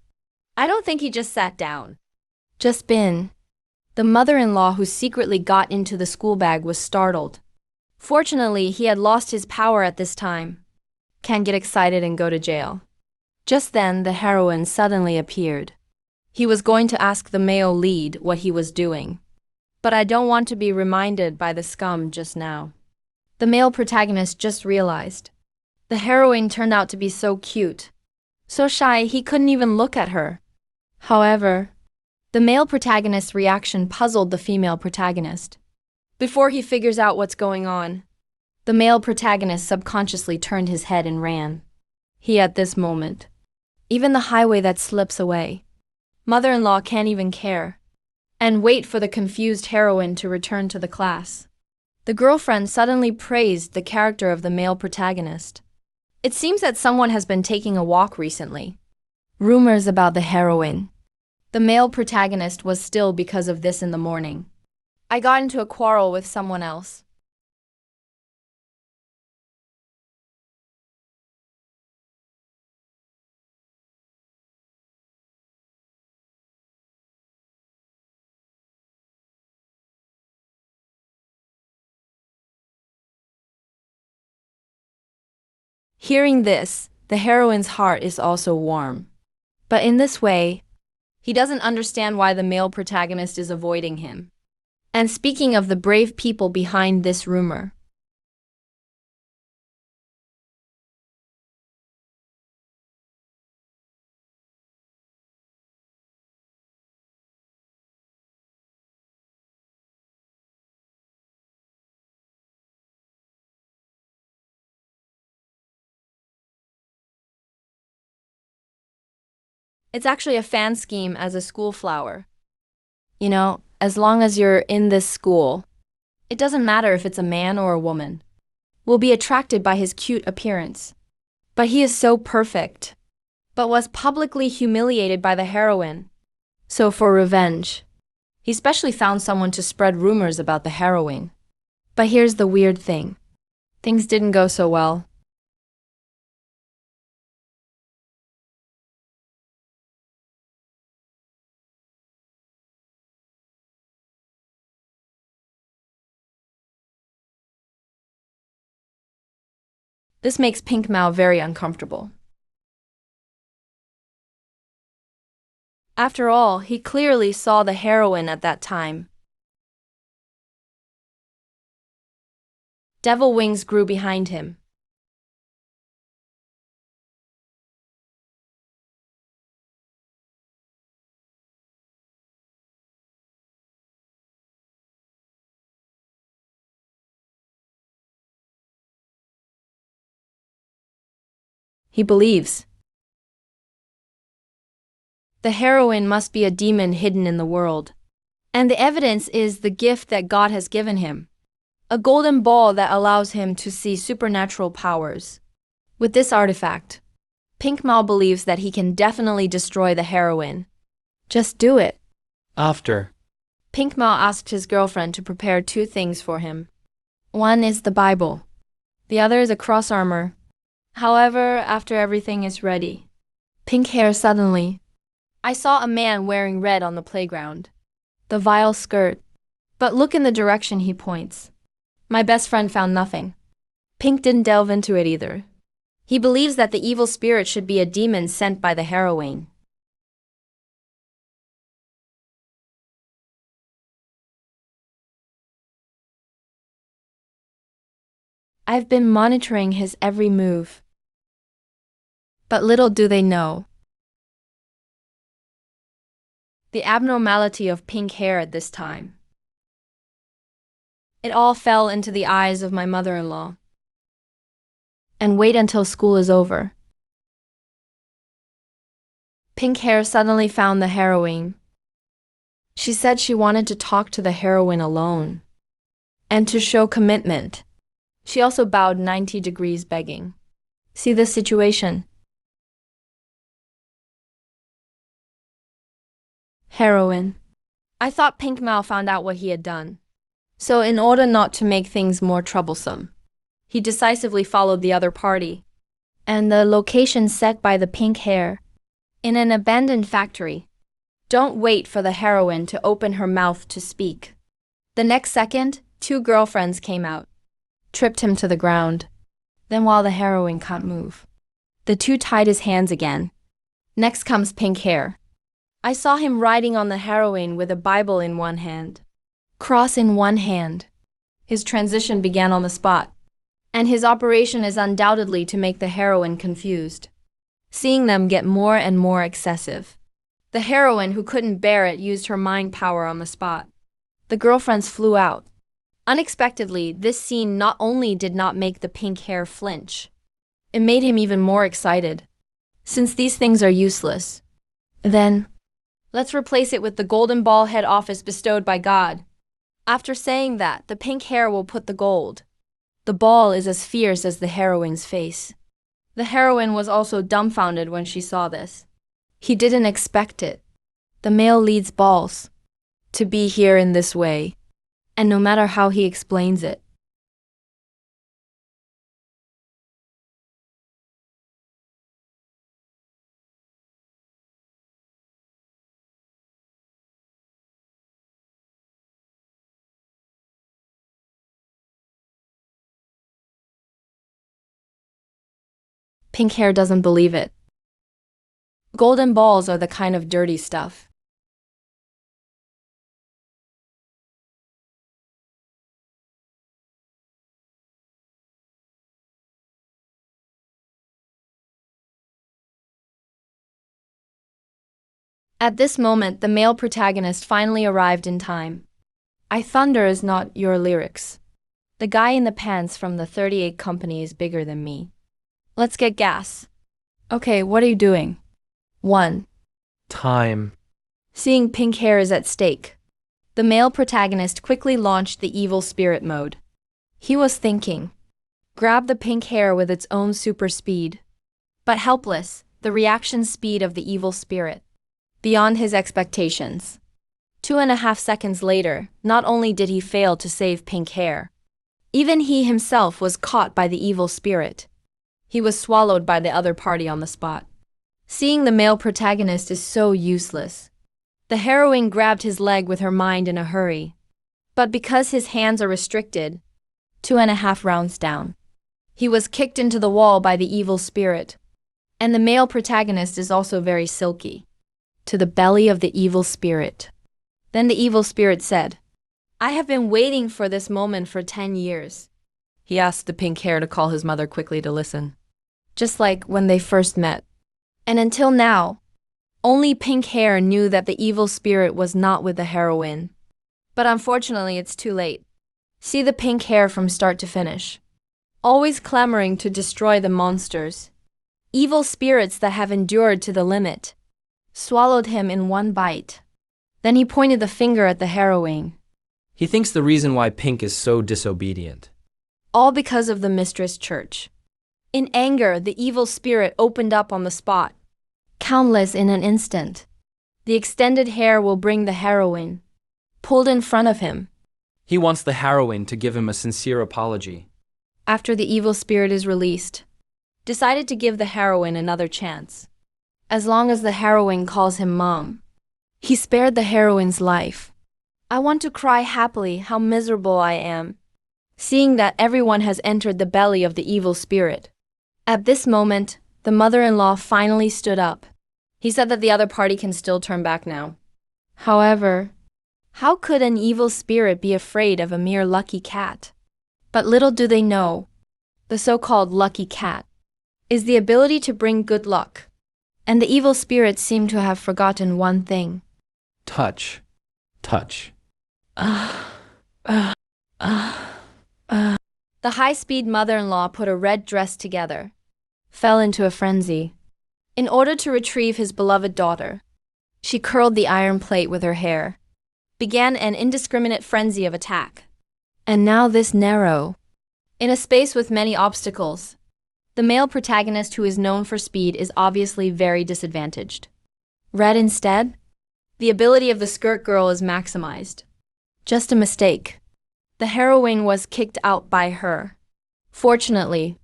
I don't think he just sat down. Just been. The mother-in-law who secretly got into the school bag was startled. Fortunately, he had lost his power at this time. Can't get excited and go to jail. Just then, the heroine suddenly appeared. He was going to ask the male lead what he was doing. But I don't want to be reminded by the scum just now. The male protagonist just realized. The heroine turned out to be so cute. So shy, he couldn't even look at her. However, the male protagonist's reaction puzzled the female protagonist. Before he figures out what's going on, the male protagonist subconsciously turned his head and ran. He at this moment. Even the highway that slips away. Mother-in-law can't even care. And wait for the confused heroine to return to the class. The girlfriend suddenly praised the character of the male protagonist. It seems that someone has been taking a walk recently. Rumors about the heroine. The male protagonist was still because of this in the morning. I got into a quarrel with someone else. Hearing this, the heroine's heart is also warm. But in this way, he doesn't understand why the male protagonist is avoiding him. And speaking of the brave people behind this rumor, it's actually a fan scheme as a school flower. You know, as long as you're in this school, it doesn't matter if it's a man or a woman. We'll be attracted by his cute appearance. But he is so perfect. But was publicly humiliated by the heroine. So for revenge, he specially found someone to spread rumors about the heroine. But here's the weird thing. Things didn't go so well. This makes Pink Mao very uncomfortable. After all, he clearly saw the heroine at that time. Devil wings grew behind him. He believes the heroine must be a demon hidden in the world. And the evidence is the gift that God has given him. A golden ball that allows him to see supernatural powers. With this artifact, Pink Mao believes that he can definitely destroy the heroine. Just do it. After. Pink Mao asked his girlfriend to prepare two things for him. One is the Bible. The other is a cross armor. However, after everything is ready, Pink hair suddenly. I saw a man wearing red on the playground. The vile skirt. But look in the direction he points. My best friend found nothing. Pink didn't delve into it either. He believes that the evil spirit should be a demon sent by the heroine. I've been monitoring his every move. But little do they know. the abnormality of pink hair at this time. It all fell into the eyes of my mother-in-law. And wait until school is over. Pink hair suddenly found the heroine. She said she wanted to talk to the heroine alone. And to show commitment. She also bowed 90 degrees begging. See this situation? Heroine. I thought Pink Mao found out what he had done. So in order not to make things more troublesome, he decisively followed the other party. And the location set by the pink hair. In an abandoned factory. Don't wait for the heroine to open her mouth to speak. The next second, 2 girlfriends came out. Tripped him to the ground. Then while the heroine can't move, the 2 tied his hands again. Next comes pink hair. I saw him riding on the heroine with a Bible in one hand. Cross in one hand. His transition began on the spot. And his operation is undoubtedly to make the heroine confused. Seeing them get more and more excessive. The heroine who couldn't bear it used her mind power on the spot. The girlfriends flew out. Unexpectedly, this scene not only did not make the pink hair flinch, it made him even more excited. Since these things are useless, then let's replace it with the golden ball head office bestowed by God. After saying that, the pink hair will put the gold. The ball is as fierce as the heroine's face. The heroine was also dumbfounded when she saw this. He didn't expect it. The male leads balls to be here in this way, and no matter how he explains it. Pink hair doesn't believe it. Golden balls are the kind of dirty stuff. At this moment, the male protagonist finally arrived in time. I thunder is not your lyrics. The guy in the pants from the 38 company is bigger than me. Let's get gas. Okay, what are you doing? 1. Time. Seeing pink hair is at stake. The male protagonist quickly launched the evil spirit mode. He was thinking. Grab the pink hair with its own super speed. But helpless, the reaction speed of the evil spirit. Beyond his expectations. 2.5 seconds later, not only did he fail to save pink hair, even he himself was caught by the evil spirit. He was swallowed by the other party on the spot. Seeing the male protagonist is so useless. The heroine grabbed his leg with her mind in a hurry. But because his hands are restricted, 2.5 rounds down, he was kicked into the wall by the evil spirit. And the male protagonist is also very silky. To the belly of the evil spirit. Then the evil spirit said, I have been waiting for this moment for 10 years. He asked the pink hair to call his mother quickly to listen. Just like when they first met. And until now, only pink hair knew that the evil spirit was not with the heroine. But unfortunately, it's too late. See the pink hair from start to finish. Always clamoring to destroy the monsters. Evil spirits that have endured to the limit. Swallowed him in one bite. Then he pointed the finger at the heroine. He thinks the reason why Pink is so disobedient. All because of the mistress church. In anger, the evil spirit opened up on the spot. Countless in an instant. The extended hair will bring the heroine. Pulled in front of him. He wants the heroine to give him a sincere apology. After the evil spirit is released. Decided to give the heroine another chance. As long as the heroine calls him mom. He spared the heroine's life. I want to cry happily how miserable I am. Seeing that everyone has entered the belly of the evil spirit. At this moment, the mother-in-law finally stood up. He said that the other party can still turn back now. However, how could an evil spirit be afraid of a mere lucky cat? But little do they know, the so-called lucky cat is the ability to bring good luck. And the evil spirits seem to have forgotten one thing. Touch. Touch. The high-speed mother-in-law put a red dress together, fell into a frenzy. In order to retrieve his beloved daughter, she curled the iron plate with her hair, began an indiscriminate frenzy of attack. And now this narrow, in a space with many obstacles, the male protagonist who is known for speed is obviously very disadvantaged. Red instead, the ability of the skirt girl is maximized. Just a mistake. The heroine was kicked out by her. Fortunately,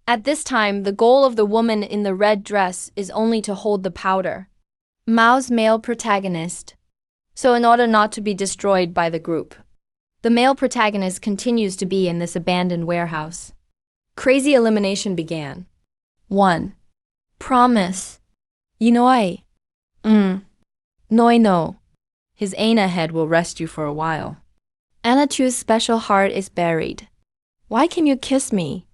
at this time, the goal of the woman in the red dress is only to hold the powder. Mao's male protagonist. So in order not to be destroyed by the group, the male protagonist continues to be in this abandoned warehouse. Crazy elimination began. 1. Promise. Inoi. No. His Ana head will rest you for a while. Anna Chu's special heart is buried. Why can you kiss me?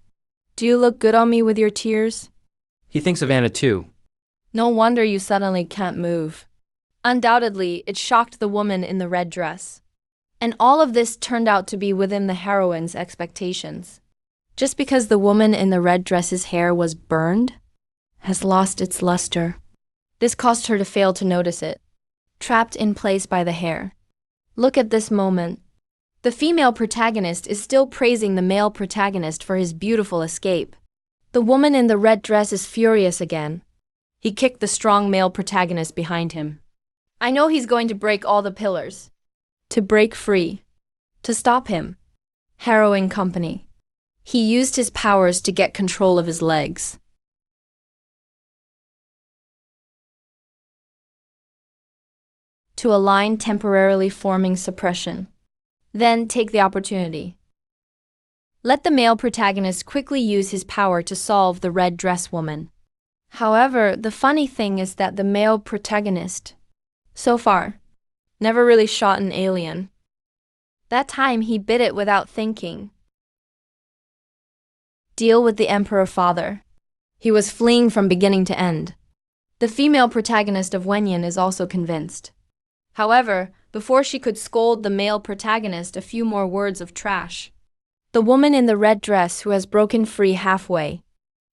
Do you look good on me with your tears? He thinks of Anna too. No wonder you suddenly can't move. Undoubtedly, it shocked the woman in the red dress. And all of this turned out to be within the heroine's expectations. Just because the woman in the red dress's hair was burned, has lost its luster. This caused her to fail to notice it. Trapped in place by the hair. Look at this moment. The female protagonist is still praising the male protagonist for his beautiful escape. The woman in the red dress is furious again. He kicked the strong male protagonist behind him. I know he's going to break all the pillars. To break free. To stop him. Harrowing company. He used his powers to get control of his legs. To align temporarily forming suppression. Then take the opportunity. Let the male protagonist quickly use his power to solve the red dress woman. However, the funny thing is that the male protagonist, so far, never really shot an alien. That time he bit it without thinking. Deal with the Emperor Father. He was fleeing from beginning to end. The female protagonist of Wenyan is also convinced. However, before she could scold the male protagonist a few more words of trash, the woman in the red dress who has broken free halfway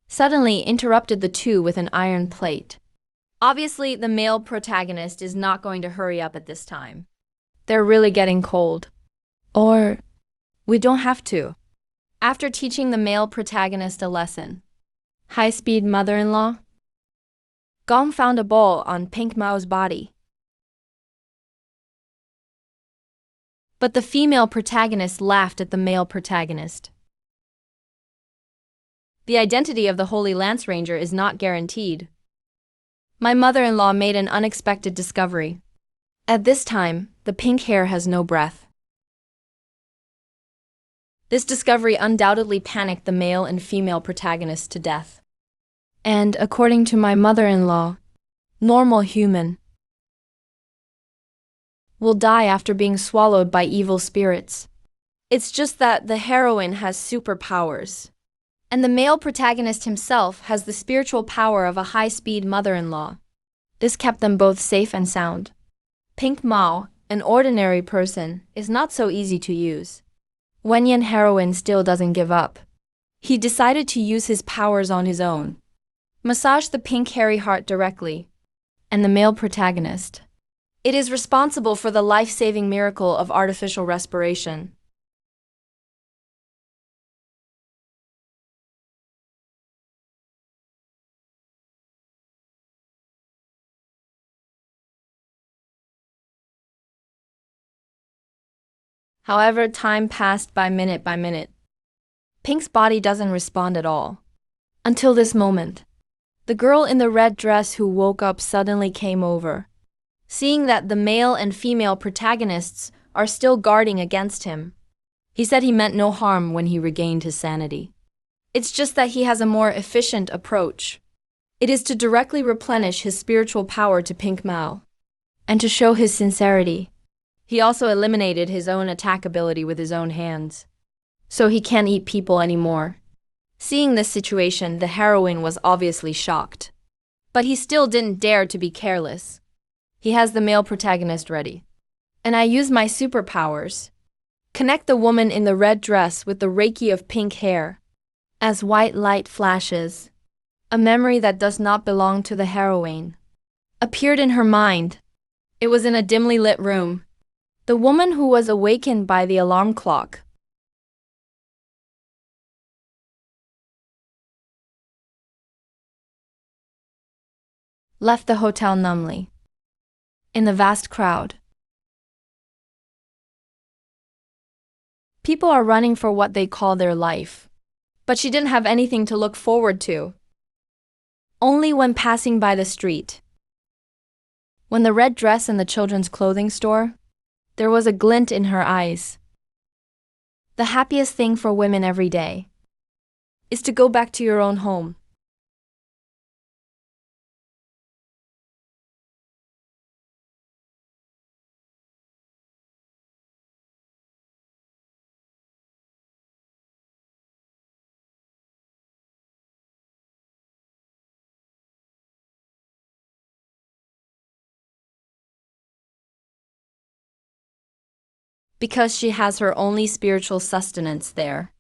suddenly interrupted the two with an iron plate. Obviously, the male protagonist is not going to hurry up at this time. They're really getting cold. Or, we don't have to. After teaching the male protagonist a lesson, high-speed mother-in-law, Gong found a ball on Pink Mao's body. But the female protagonist laughed at the male protagonist. The identity of the Holy Lance Ranger is not guaranteed. My mother-in-law made an unexpected discovery. At this time, the pink hair has no breath. This discovery undoubtedly panicked the male and female protagonists to death. And according to my mother-in-law, normal human will die after being swallowed by evil spirits. It's just that the heroine has superpowers, and the male protagonist himself has the spiritual power of a high-speed mother-in-law. This kept them both safe and sound. Pink Mao, an ordinary person, is not so easy to use. Wenyan heroine still doesn't give up. He decided to use his powers on his own. Massage the pink hairy heart directly, and the male protagonist. It is responsible for the life-saving miracle of artificial respiration. However, time passed by minute. Pink's body doesn't respond at all. Until this moment. The girl in the red dress who woke up suddenly came over. Seeing that the male and female protagonists are still guarding against him, he said he meant no harm when he regained his sanity. It's just that he has a more efficient approach. It is to directly replenish his spiritual power to Pink Mao. And to show his sincerity, he also eliminated his own attack ability with his own hands. So he can't eat people anymore. Seeing this situation, the heroine was obviously shocked. But he still didn't dare to be careless. He has the male protagonist ready. And I use my superpowers. Connect the woman in the red dress with the reiki of pink hair. As white light flashes, a memory that does not belong to the heroine appeared in her mind. It was in a dimly lit room. The woman who was awakened by the alarm clock. Left the hotel numbly. In the vast crowd. People are running for what they call their life. But she didn't have anything to look forward to. Only when passing by the street. When the red dress in the children's clothing store, there was a glint in her eyes. The happiest thing for women every day is to go back to your own home. Because she has her only spiritual sustenance there.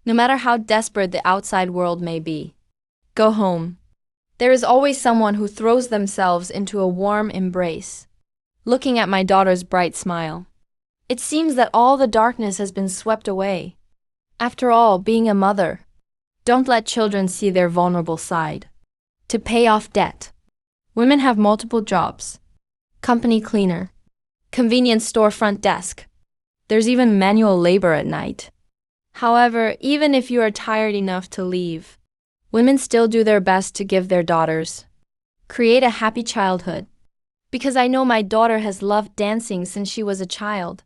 No matter how desperate the outside world may be, go home. There is always someone who throws themselves into a warm embrace. Looking at my daughter's bright smile, it seems that all the darkness has been swept away. After all, being a mother, don't let children see their vulnerable side. To pay off debt, women have multiple jobs. Company cleaner, convenience store front desk. There's even manual labor at night. However, even if you are tired enough to leave, women still do their best to give their daughters. Create a happy childhood. Because I know my daughter has loved dancing since she was a child.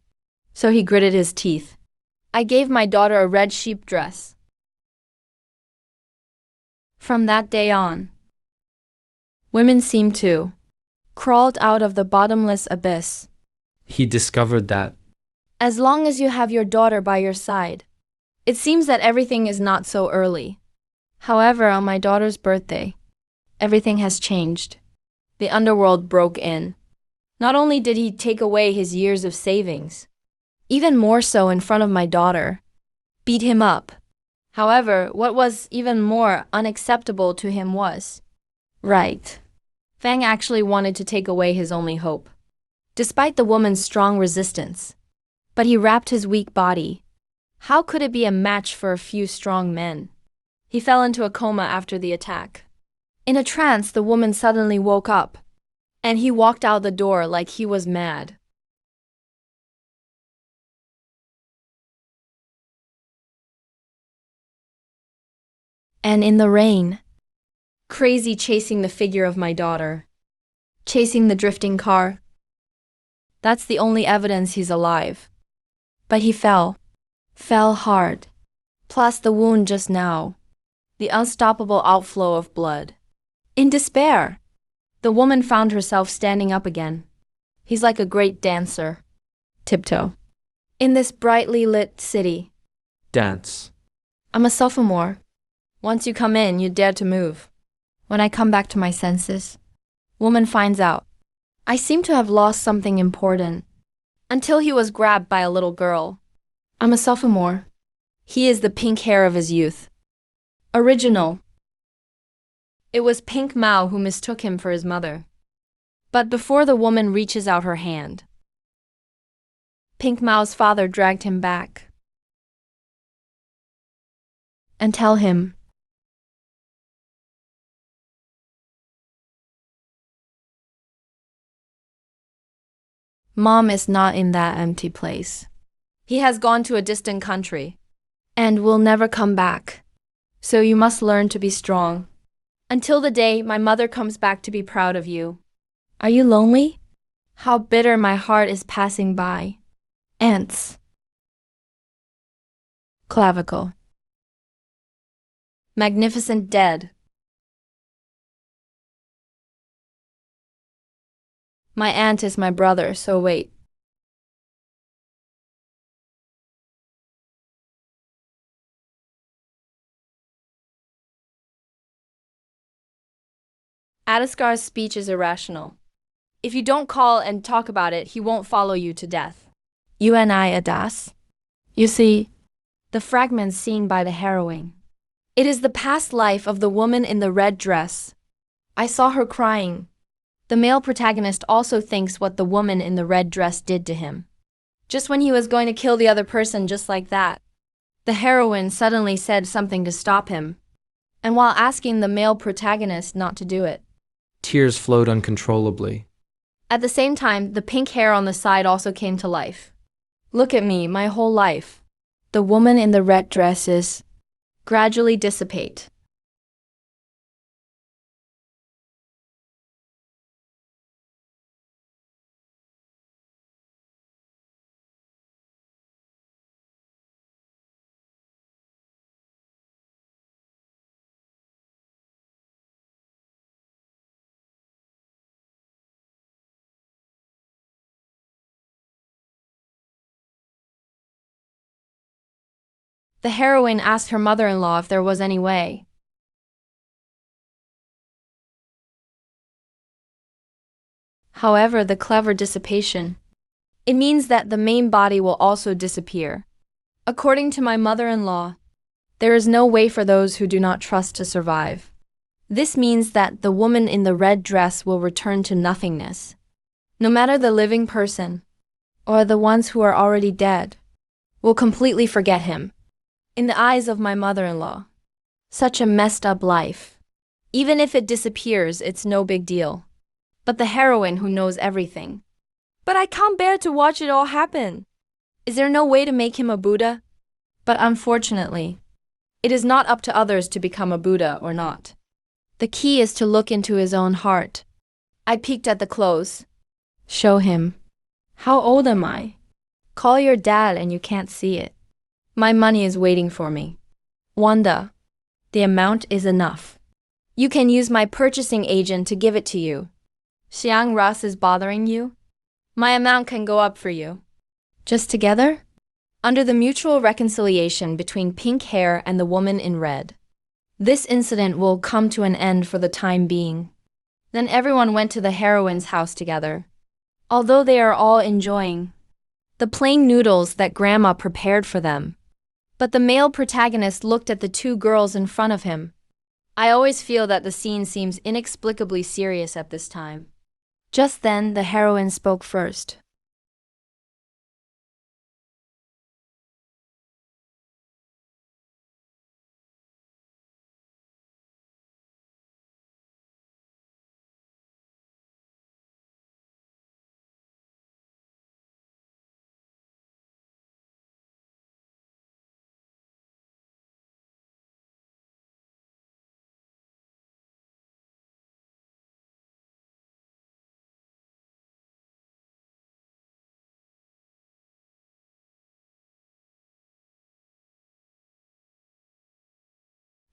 So he gritted his teeth. I gave my daughter a red sheep dress. From that day on, women seemed to crawled out of the bottomless abyss. He discovered that. As long as you have your daughter by your side, it seems that everything is not so early. However, on my daughter's birthday, everything has changed. The underworld broke in. Not only did he take away his years of savings, even more so in front of my daughter, beat him up. However, what was even more unacceptable to him was, right, Fang actually wanted to take away his only hope, despite the woman's strong resistance. But he wrapped his weak body. How could it be a match for a few strong men? He fell into a coma after the attack. In a trance, the woman suddenly woke up, and he walked out the door like he was mad. And in the rain, crazy chasing the figure of my daughter, chasing the drifting car. That's the only evidence he's alive. But he fell hard. Plus the wound just now, the unstoppable outflow of blood. In despair, the woman found herself standing up again. He's like a great dancer. Tiptoe. In this brightly lit city. Dance. I'm a sophomore. Once you come in, you dare to move. When I come back to my senses, woman finds out. I seem to have lost something important. Until he was grabbed by a little girl. I'm a sophomore. He is the pink hair of his youth. Original. It was Pink Mao who mistook him for his mother. But before the woman reaches out her hand, Pink Mao's father dragged him back. And tell him, Mom is not in that empty place. He has gone to a distant country and will never come back. So you must learn to be strong. Until the day my mother comes back to be proud of you. Are you lonely? How bitter my heart is passing by. Ants. Clavicle. Magnificent dead. My aunt is my brother, so wait. Adaskar's speech is irrational. If you don't call and talk about it, he won't follow you to death. You and I, Adas. You see, the fragments seen by the heroine. It is the past life of the woman in the red dress. I saw her crying. The male protagonist also thinks what the woman in the red dress did to him. Just when he was going to kill the other person just like that, the heroine suddenly said something to stop him, and while asking the male protagonist not to do it. Tears flowed uncontrollably. At the same time, the pink hair on the side also came to life. Look at me, my whole life. The woman in the red dresses gradually dissipate. The heroine asked her mother-in-law if there was any way. However, the clever dissipation. It means that the main body will also disappear. According to my mother-in-law, there is no way for those who do not trust to survive. This means that the woman in the red dress will return to nothingness. No matter the living person, or the ones who are already dead, will completely forget him. In the eyes of my mother-in-law, such a messed up life. Even if it disappears, it's no big deal. But the heroine who knows everything. But I can't bear to watch it all happen. Is there no way to make him a Buddha? But unfortunately, it is not up to others to become a Buddha or not. The key is to look into his own heart. I peeked at the clothes. Show him. How old am I? Call your dad and you can't see it. My money is waiting for me. Wanda, the amount is enough. You can use my purchasing agent to give it to you. Xiang Russ is bothering you? My amount can go up for you. Just together? Under the mutual reconciliation between pink hair and the woman in red. This incident will come to an end for the time being. Then everyone went to the heroine's house together. Although they are all enjoying the plain noodles that Grandma prepared for them. But the male protagonist looked at the two girls in front of him. I always feel that the scene seems inexplicably serious at this time. Just then, the heroine spoke first.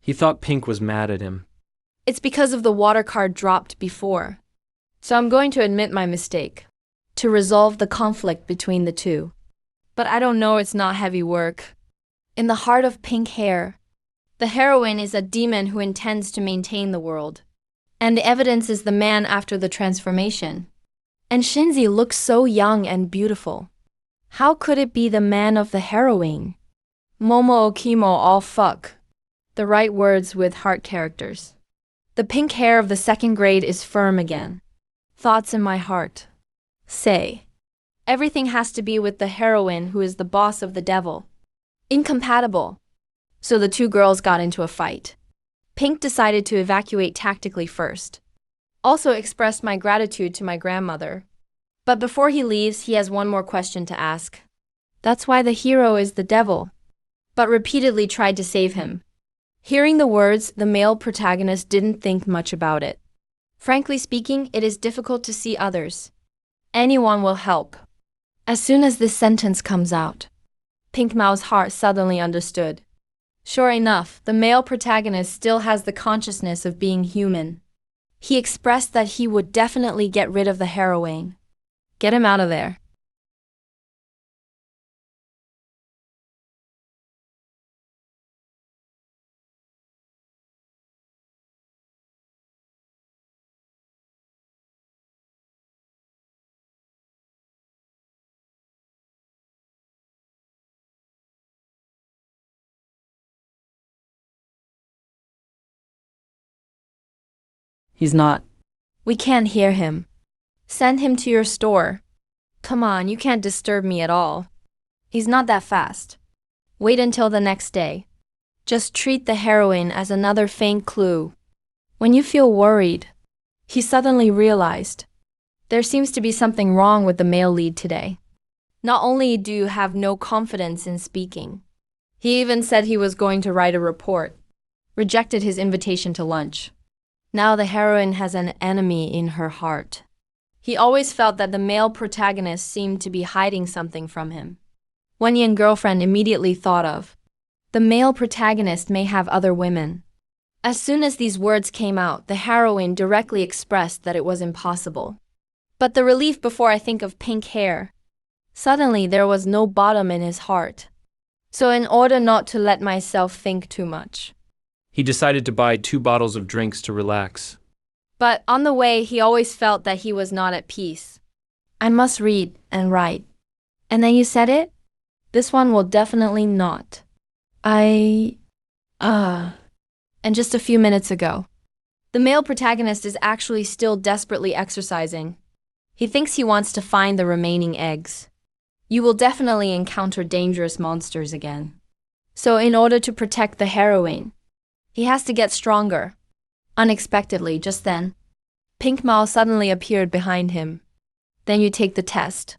He thought Pink was mad at him. It's because of the water card dropped before. So I'm going to admit my mistake. To resolve the conflict between the two. But I don't know, it's not heavy work. In the heart of pink hair, the heroine is a demon who intends to maintain the world. And the evidence is the man after the transformation. And Shinzi looks so young and beautiful. How could it be the man of the heroine? Momo Okimo all fuck. The right words with heart characters. The pink hair of the second grade is firm again. Thoughts in my heart. Say. Everything has to be with the heroine who is the boss of the devil. Incompatible. So the two girls got into a fight. Pink decided to evacuate tactically first. Also expressed my gratitude to my grandmother. But before he leaves, he has one more question to ask. That's why the hero is the devil. But repeatedly tried to save him. Hearing the words, the male protagonist didn't think much about it. Frankly speaking, it is difficult to see others. Anyone will help. As soon as this sentence comes out, Pink Mao's heart suddenly understood. Sure enough, the male protagonist still has the consciousness of being human. He expressed that he would definitely get rid of the heroine. Get him out of there. He's not. We can't hear him. Send him to your store. Come on, you can't disturb me at all. He's not that fast. Wait until the next day. Just treat the heroine as another faint clue. When you feel worried, he suddenly realized there seems to be something wrong with the male lead today. Not only do you have no confidence in speaking, he even said he was going to write a report, rejected his invitation to lunch. Now the heroine has an enemy in her heart. He always felt that the male protagonist seemed to be hiding something from him. Wenyan's girlfriend immediately thought of, the male protagonist may have other women. As soon as these words came out, the heroine directly expressed that it was impossible. But the relief before I think of pink hair. Suddenly there was no bottom in his heart. So in order not to let myself think too much, He decided to buy 2 bottles of drinks to relax. but on the way he always felt that he was not at peace. I must read and write. And then you said it? This one will definitely not. And just a few minutes ago, the male protagonist is actually still desperately exercising. He thinks he wants to find the remaining eggs. You will definitely encounter dangerous monsters again. So in order to protect the heroine, he has to get stronger. Unexpectedly, just then, Pink Mao suddenly appeared behind him. Then you take the test.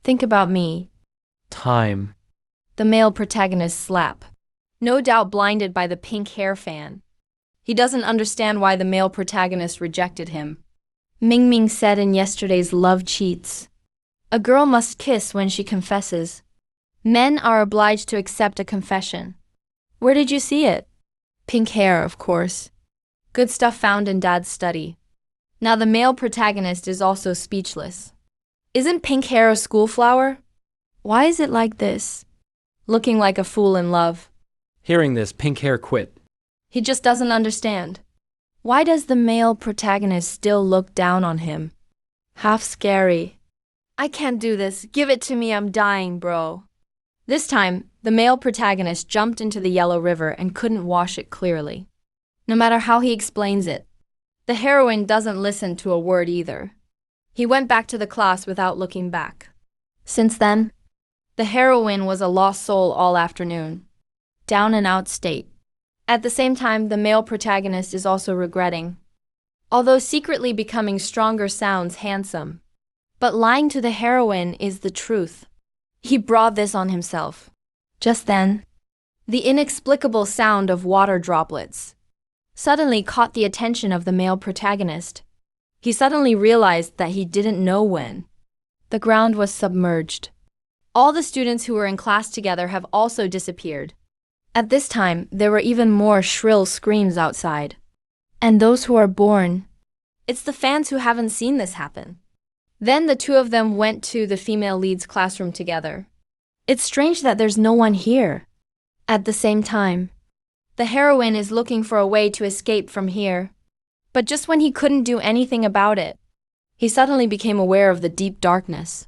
Think about me. Time. The male protagonist slap. No doubt blinded by the pink hair fan. He doesn't understand why the male protagonist rejected him. Ming Ming said in yesterday's Love Cheats, a girl must kiss when she confesses. Men are obliged to accept a confession. Where did you see it? Pink hair, of course. Good stuff found in Dad's study. Now the male protagonist is also speechless. Isn't pink hair a school flower? Why is it like this? Looking like a fool in love. Hearing this, pink hair quit. He just doesn't understand. Why does the male protagonist still look down on him? Half scary. I can't do this. Give it to me. I'm dying, bro. This time, the male protagonist jumped into the yellow river and couldn't wash it clearly. No matter how he explains it, the heroine doesn't listen to a word either. He went back to the class without looking back. Since then, the heroine was a lost soul all afternoon. Down and out state. At the same time, the male protagonist is also regretting. Although secretly becoming stronger sounds handsome, but lying to the heroine is the truth. He brought this on himself. Just then, the inexplicable sound of water droplets suddenly caught the attention of the male protagonist. He suddenly realized that he didn't know when. The ground was submerged. All the students who were in class together have also disappeared. At this time, there were even more shrill screams outside. And those who are born. It's the fans who haven't seen this happen. Then the two of them went to the female lead's classroom together. It's strange that there's no one here. At the same time, the heroine is looking for a way to escape from here. But just when he couldn't do anything about it, he suddenly became aware of the deep darkness.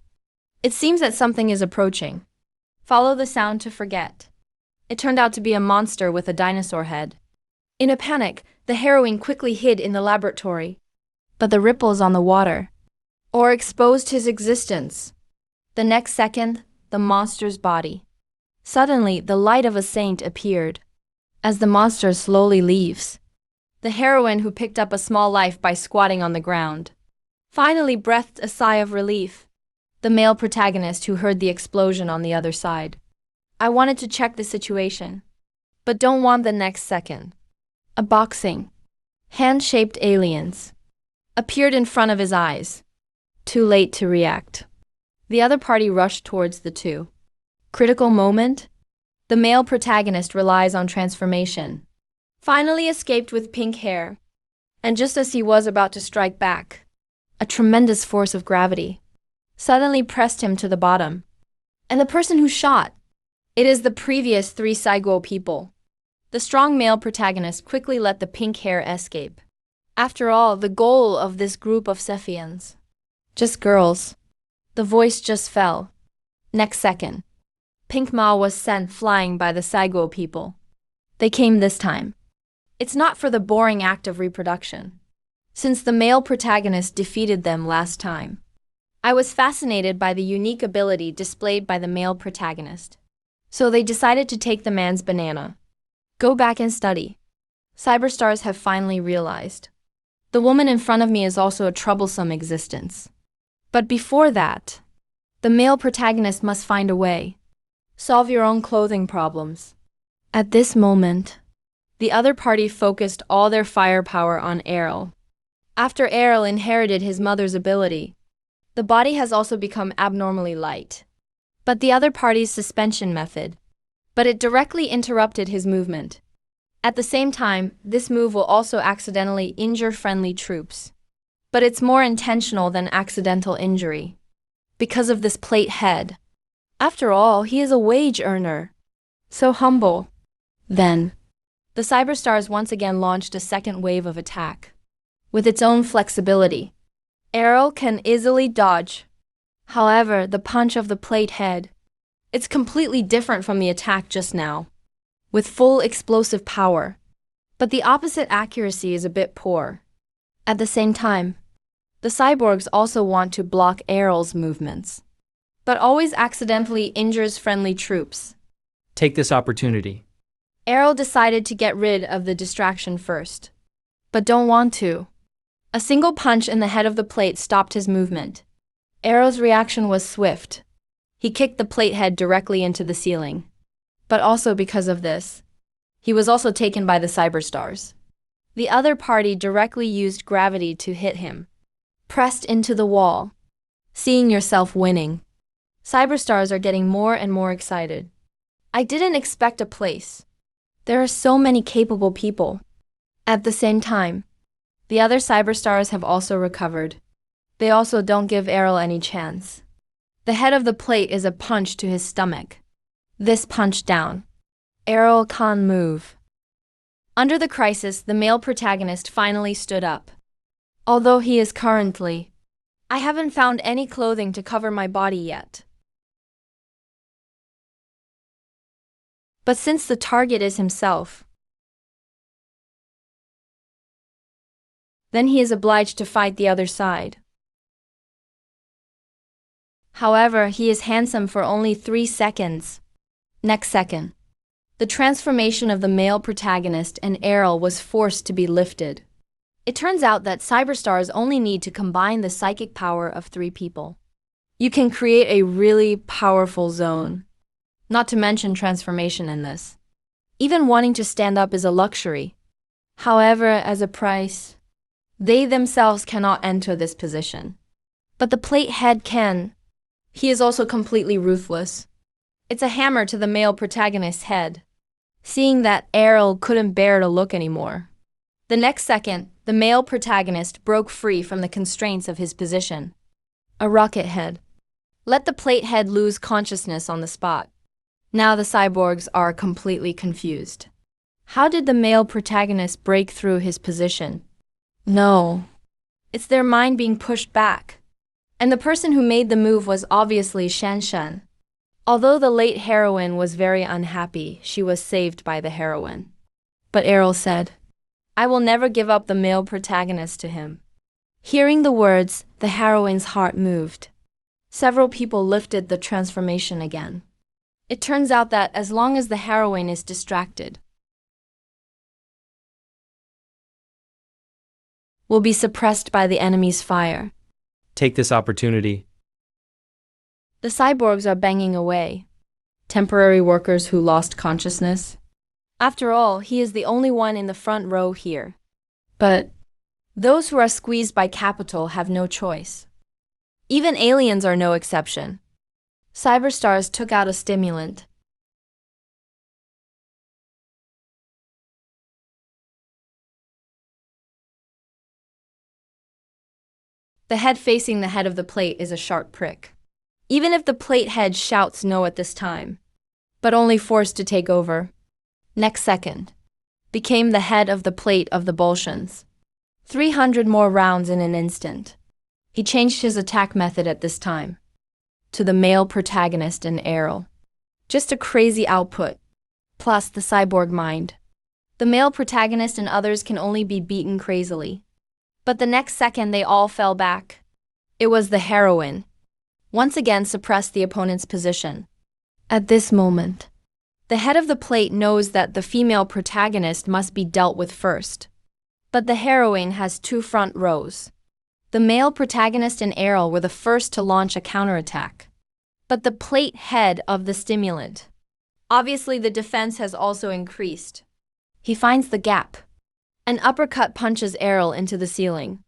It seems that something is approaching. Follow the sound to forget. It turned out to be a monster with a dinosaur head. In a panic, the heroine quickly hid in the laboratory. But the ripples on the water exposed his existence. The next second, the monster's body. Suddenly, the light of a saint appeared. As the monster slowly leaves, the heroine who picked up a small life by squatting on the ground finally breathed a sigh of relief. The male protagonist who heard the explosion on the other side. I wanted to check the situation, but don't want the next second. A boxing, hand-shaped aliens appeared in front of his eyes. Too late to react. The other party rushed towards the two. Critical moment? The male protagonist relies on transformation. Finally escaped with pink hair. And just as he was about to strike back, a tremendous force of gravity suddenly pressed him to the bottom. And the person who shot, it is the previous three Saiguo people. The strong male protagonist quickly let the pink hair escape. After all, the goal of this group of Sephians. Just girls. The voice just fell. Next second, Pink Mao was sent flying by the Saiguo people. They came this time. It's not for the boring act of reproduction, since the male protagonist defeated them last time. I was fascinated by the unique ability displayed by the male protagonist. So they decided to take the man's banana. Go back and study. Cyberstars have finally realized. The woman in front of me is also a troublesome existence. But before that, the male protagonist must find a way. Solve your own clothing problems. At this moment, the other party focused all their firepower on Errol. After Errol inherited his mother's ability, the body has also become abnormally light. But the other party's suspension method. But it directly interrupted his movement. At the same time, this move will also accidentally injure friendly troops. But it's more intentional than accidental injury. Because of this plate head. After all, he is a wage earner. So humble. Then, the Cyberstars once again launched a second wave of attack. With its own flexibility, Errol can easily dodge. However, the punch of the plate head, it's completely different from the attack just now. With full explosive power. But the opposite accuracy is a bit poor. At the same time, the cyborgs also want to block Errol's movements, but always accidentally injures friendly troops. Take this opportunity. Errol decided to get rid of the distraction first, but don't want to. A single punch in the head of the plate stopped his movement. Errol's reaction was swift. He kicked the plate head directly into the ceiling. But also because of this, he was also taken by the Cyberstars. The other party directly used gravity to hit him. Pressed into the wall. Seeing yourself winning. Cyberstars are getting more and more excited. I didn't expect a place. There are so many capable people. At the same time, the other Cyberstars have also recovered. They also don't give Errol any chance. The head of the plate is a punch to his stomach. This punch down. Errol can't move. Under the crisis, the male protagonist finally stood up. Although he is currently, I haven't found any clothing to cover my body yet. But since the target is himself, then he is obliged to fight the other side. However, he is handsome for only 3 seconds. Next second, the transformation of the male protagonist and Errol was forced to be lifted. It turns out that Cyberstars only need to combine the psychic power of 3 people. You can create a really powerful zone. Not to mention transformation in this. Even wanting to stand up is a luxury. However, as a price, they themselves cannot enter this position. But the plate head can. He is also completely ruthless. It's a hammer to the male protagonist's head. Seeing that Errol couldn't bear to look anymore. The next second, the male protagonist broke free from the constraints of his position. A rocket head. Let the plate head lose consciousness on the spot. Now the cyborgs are completely confused. How did the male protagonist break through his position? No. It's their mind being pushed back. And the person who made the move was obviously Shanshan. Although the late heroine was very unhappy, she was saved by the heroine. But Errol said, I will never give up the male protagonist to him. Hearing the words, the heroine's heart moved. Several people lifted the transformation again. It turns out that as long as the heroine is distracted, will be suppressed by the enemy's fire. Take this opportunity. The cyborgs are banging away. Temporary workers who lost consciousness. After all, he is the only one in the front row here. But those who are squeezed by capital have no choice. Even aliens are no exception. Cyberstars took out a stimulant. The head facing the head of the plate is a sharp prick. Even if the plate head shouts no at this time, but only forced to take over. Next second, became the head of the plate of the Bolshans. 300 more rounds in an instant. He changed his attack method at this time to the male protagonist and Errol. Just a crazy output, plus the cyborg mind. The male protagonist and others can only be beaten crazily. But the next second they all fell back. It was the heroine. Once again suppressed the opponent's position. At this moment, the head of the plate knows that the female protagonist must be dealt with first. But the heroine has two front rows. The male protagonist and Errol were the first to launch a counterattack. But the plate head of the stimulant. Obviously the defense has also increased. He finds the gap. An uppercut punches Errol into the ceiling.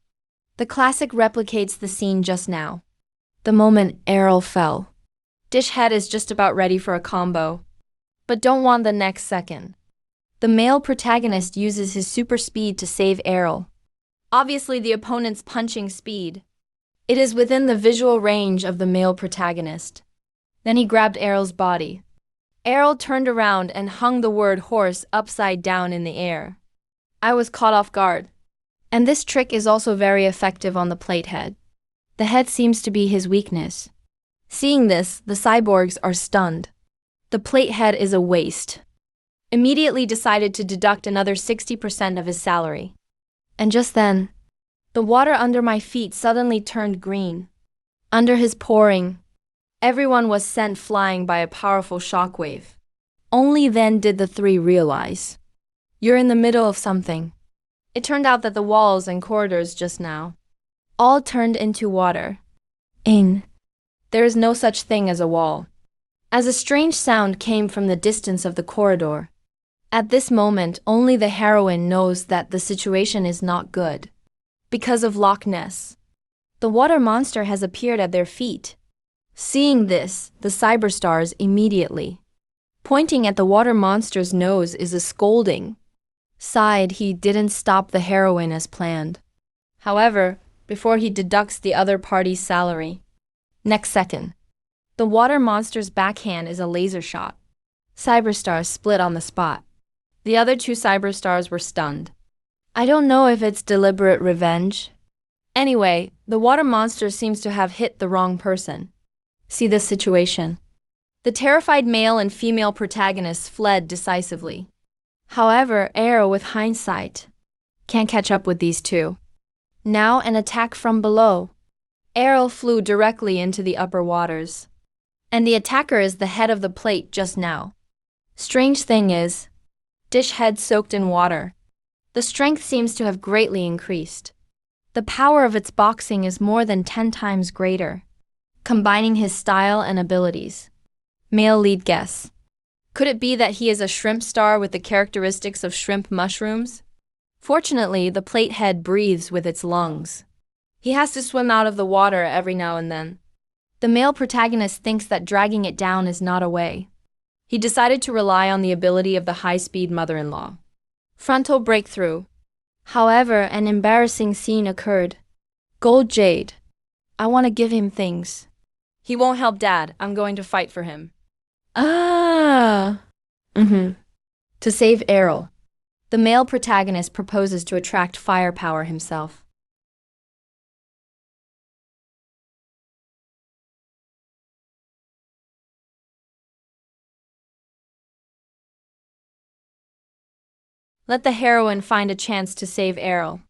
The classic replicates the scene just now. The moment Errol fell. Dish head is just about ready for a combo. But don't want the next second. The male protagonist uses his super speed to save Errol. Obviously the opponent's punching speed. It is within the visual range of the male protagonist. Then he grabbed Errol's body. Errol turned around and hung the word horse upside down in the air. I was caught off guard. And this trick is also very effective on the plate head. The head seems to be his weakness. Seeing this, the cyborgs are stunned. The plate head is a waste. Immediately decided to deduct another 60% of his salary. And just then, the water under my feet suddenly turned green. Under his pouring, everyone was sent flying by a powerful shockwave. Only then did the three realize. You're in the middle of something. It turned out that the walls and corridors just now all turned into water. There is no such thing as a wall. As a strange sound came from the distance of the corridor. At this moment, only the heroine knows that the situation is not good. Because of Loch Ness. The water monster has appeared at their feet. Seeing this, the cyberstars immediately. Pointing at the water monster's nose is a scolding. Sighed he didn't stop the heroine as planned. However, before he deducts the other party's salary. Next second. The water monster's backhand is a laser shot. Cyberstars split on the spot. The other two cyberstars were stunned. I don't know if it's deliberate revenge. Anyway, the water monster seems to have hit the wrong person. See this situation. The terrified male and female protagonists fled decisively. However, Arrow with hindsight can't catch up with these two. Now an attack from below. Arrow flew directly into the upper waters. And the attacker is the head of the plate just now. Strange thing is, dish head soaked in water. The strength seems to have greatly increased. The power of its boxing is more than 10 times greater, combining his style and abilities. Male lead guess. Could it be that he is a shrimp star with the characteristics of shrimp mushrooms? Fortunately, the plate head breathes with its lungs. He has to swim out of the water every now and then. The male protagonist thinks that dragging it down is not a way. He decided to rely on the ability of the high-speed mother-in-law. Frontal breakthrough. However, an embarrassing scene occurred. Gold Jade. I want to give him things. He won't help Dad. I'm going to fight for him. To save Errol. The male protagonist proposes to attract firepower himself. Let the heroine find a chance to save Errol.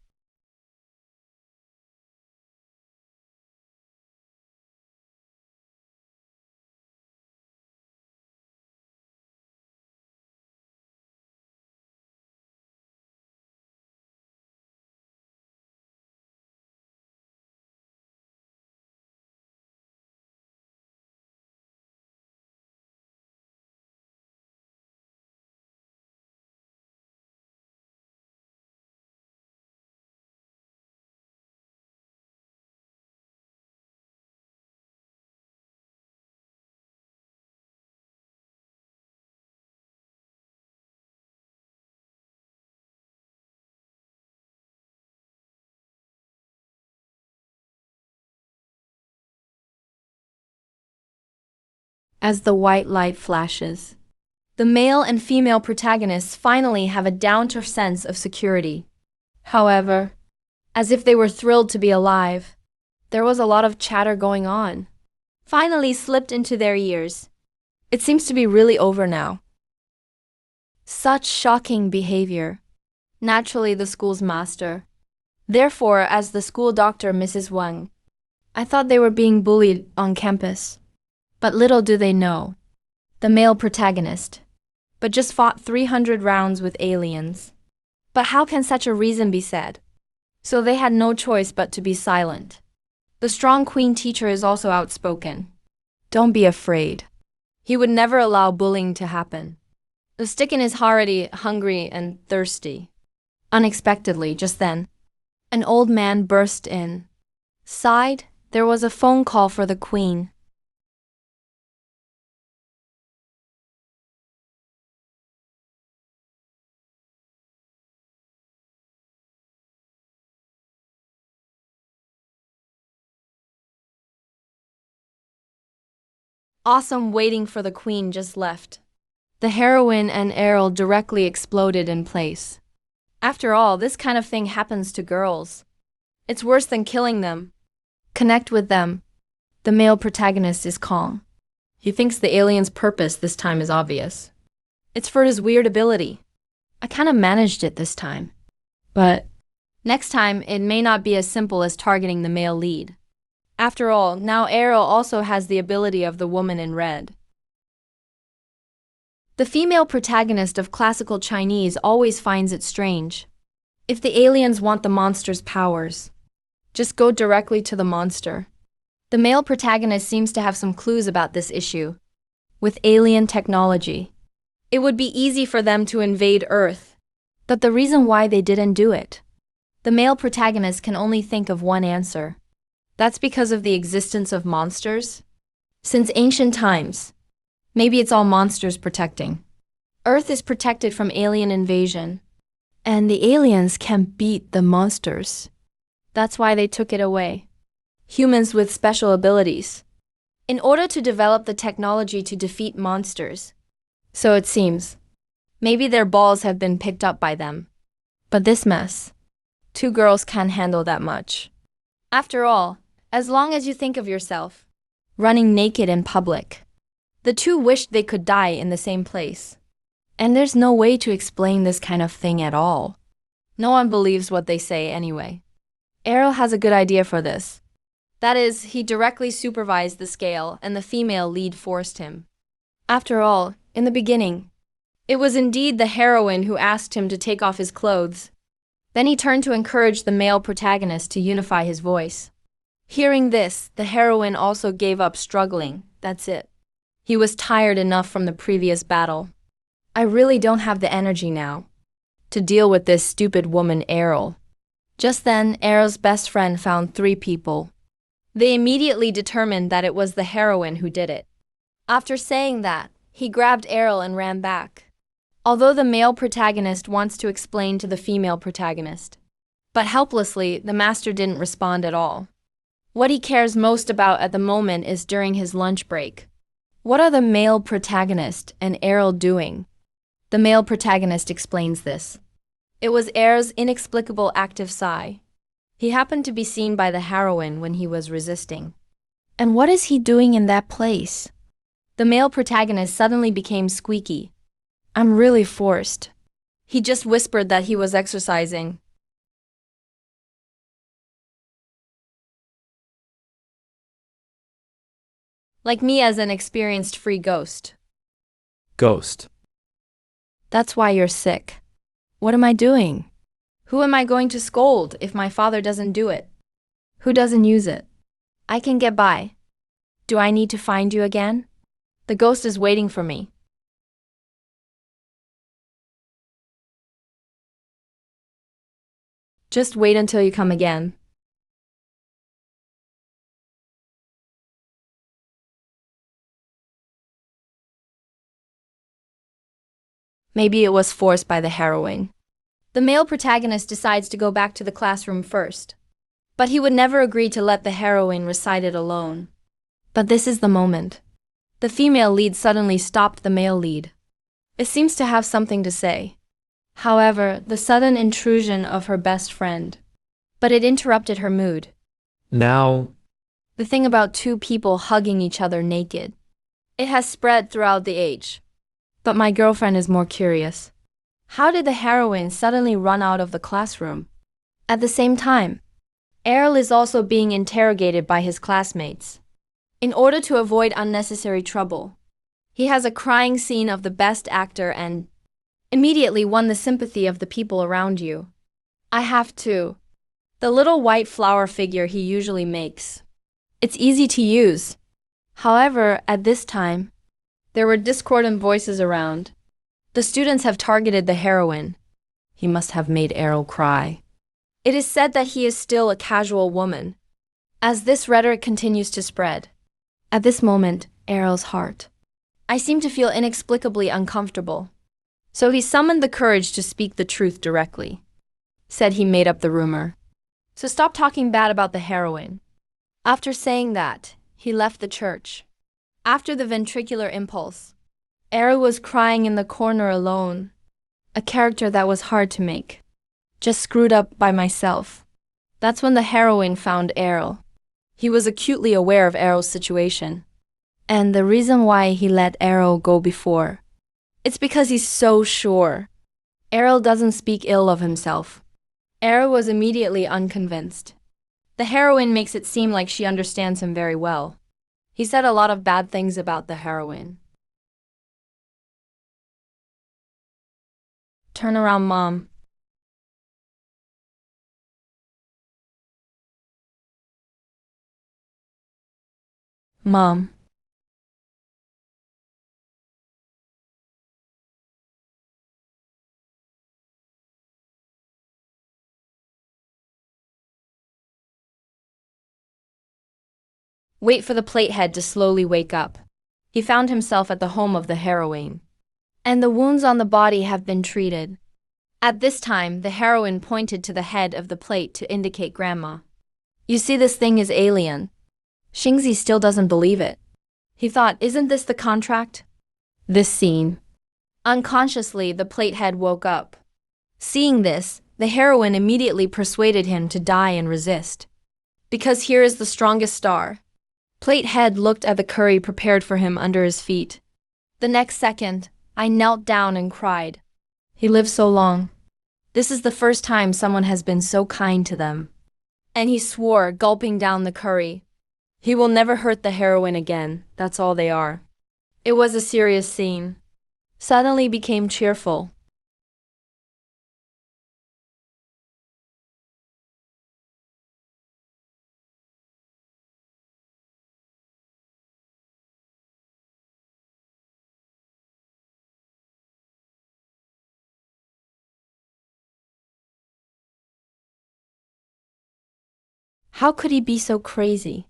as the white light flashes. The male and female protagonists finally have a down-to-earth sense of security. However, as if they were thrilled to be alive, there was a lot of chatter going on. Finally slipped into their ears. It seems to be really over now. Such shocking behavior. Naturally the school's master. Therefore, as the school doctor, Mrs. Wang, I thought they were being bullied on campus. But little do they know. The male protagonist. But just fought 300 rounds with aliens. But how can such a reason be said? So they had no choice but to be silent. The strong queen teacher is also outspoken. Don't be afraid. He would never allow bullying to happen. The Stickin is already hungry and thirsty. Unexpectedly, just then, an old man burst in. Sighed, there was a phone call for the queen. Awesome waiting for the queen just left. The heroine and Errol directly exploded in place. After all, this kind of thing happens to girls. It's worse than killing them. Connect with them. The male protagonist is calm. He thinks the alien's purpose this time is obvious. It's for his weird ability. I kind of managed it this time. But next time, it may not be as simple as targeting the male lead. After all, now Errol also has the ability of the woman in red. The female protagonist of classical Chinese always finds it strange. If the aliens want the monster's powers, just go directly to the monster. The male protagonist seems to have some clues about this issue. With alien technology, it would be easy for them to invade Earth. But the reason why they didn't do it, the male protagonist can only think of one answer. That's because of the existence of monsters. Since ancient times, maybe it's all monsters protecting. Earth is protected from alien invasion, and the aliens can beat the monsters. That's why they took it away. Humans with special abilities. In order to develop the technology to defeat monsters. So it seems. Maybe their balls have been picked up by them. But this mess, 2 girls can't handle that much. After all, as long as you think of yourself running naked in public, the 2 wished they could die in the same place. And there's no way to explain this kind of thing at all. No one believes what they say anyway. Errol has a good idea for this. That is, he directly supervised the scale and the female lead forced him. After all, in the beginning, it was indeed the heroine who asked him to take off his clothes. Then he turned to encourage the male protagonist to unify his voice. Hearing this, the heroine also gave up struggling. That's it. He was tired enough from the previous battle. I really don't have the energy now to deal with this stupid woman Errol. Just then, Errol's best friend found 3 people. They immediately determined that it was the heroine who did it. After saying that, he grabbed Errol and ran back. Although the male protagonist wants to explain to the female protagonist. But helplessly, the master didn't respond at all. What he cares most about at the moment is during his lunch break. What are the male protagonist and Errol doing? The male protagonist explains this. It was Errol's inexplicable active sigh. He happened to be seen by the heroine when he was resisting. And what is he doing in that place? The male protagonist suddenly became squeaky. I'm really forced. He just whispered that he was exercising. Like me as an experienced free ghost. Ghost. That's why you're sick. What am I doing? Who am I going to scold if my father doesn't do it? Who doesn't use it? I can get by. Do I need to find you again? The ghost is waiting for me. Just wait until you come again. Maybe it was forced by the heroine. The male protagonist decides to go back to the classroom first. But he would never agree to let the heroine recite it alone. But this is the moment. The female lead suddenly stopped the male lead. It seems to have something to say. However, the sudden intrusion of her best friend. But it interrupted her mood. Now, The thing about two people hugging each other naked. It has spread throughout the age. But my girlfriend is more curious. How did the heroine suddenly run out of the classroom? At the same time, Errol is also being interrogated by his classmates. In order to avoid unnecessary trouble, he has a crying scene of the best actor and immediately won the sympathy of the people around you. I have to. The little white flower figure he usually makes. It's easy to use. However, at this time, there were discordant voices around. The students have targeted the heroine. He must have made Errol cry. It is said that he is still a casual woman. As this rhetoric continues to spread, at this moment, Errol's heart. I seem to feel inexplicably uncomfortable. So he summoned the courage to speak the truth directly. Said he made up the rumor. So stop talking bad about the heroine. After saying that, he left the church. After the ventricular impulse, Errol was crying in the corner alone. A character that was hard to make. Just screwed up by myself. That's when the heroine found Errol. He was acutely aware of Errol's situation. And the reason why he let Errol go before. It's because he's so sure. Errol doesn't speak ill of himself. Errol was immediately unconvinced. The heroine makes it seem like she understands him very well. He said a lot of bad things about the heroine. Turn around, Mom. Mom. Wait for the platehead to slowly wake up. He found himself at the home of the heroine. And the wounds on the body have been treated. At this time, the heroine pointed to the head of the plate to indicate Grandma. You see, this thing is alien. Xingzi still doesn't believe it. He thought, isn't this the contract? This scene. Unconsciously, the platehead woke up. Seeing this, the heroine immediately persuaded him to die and resist. Because here is the strongest star. Platehead looked at the curry prepared for him under his feet. The next second, I knelt down and cried. He lived so long. This is the first time someone has been so kind to them. And he swore, gulping down the curry. He will never hurt the heroine again, that's all they are. It was a serious scene. Suddenly became cheerful. How could he be so crazy?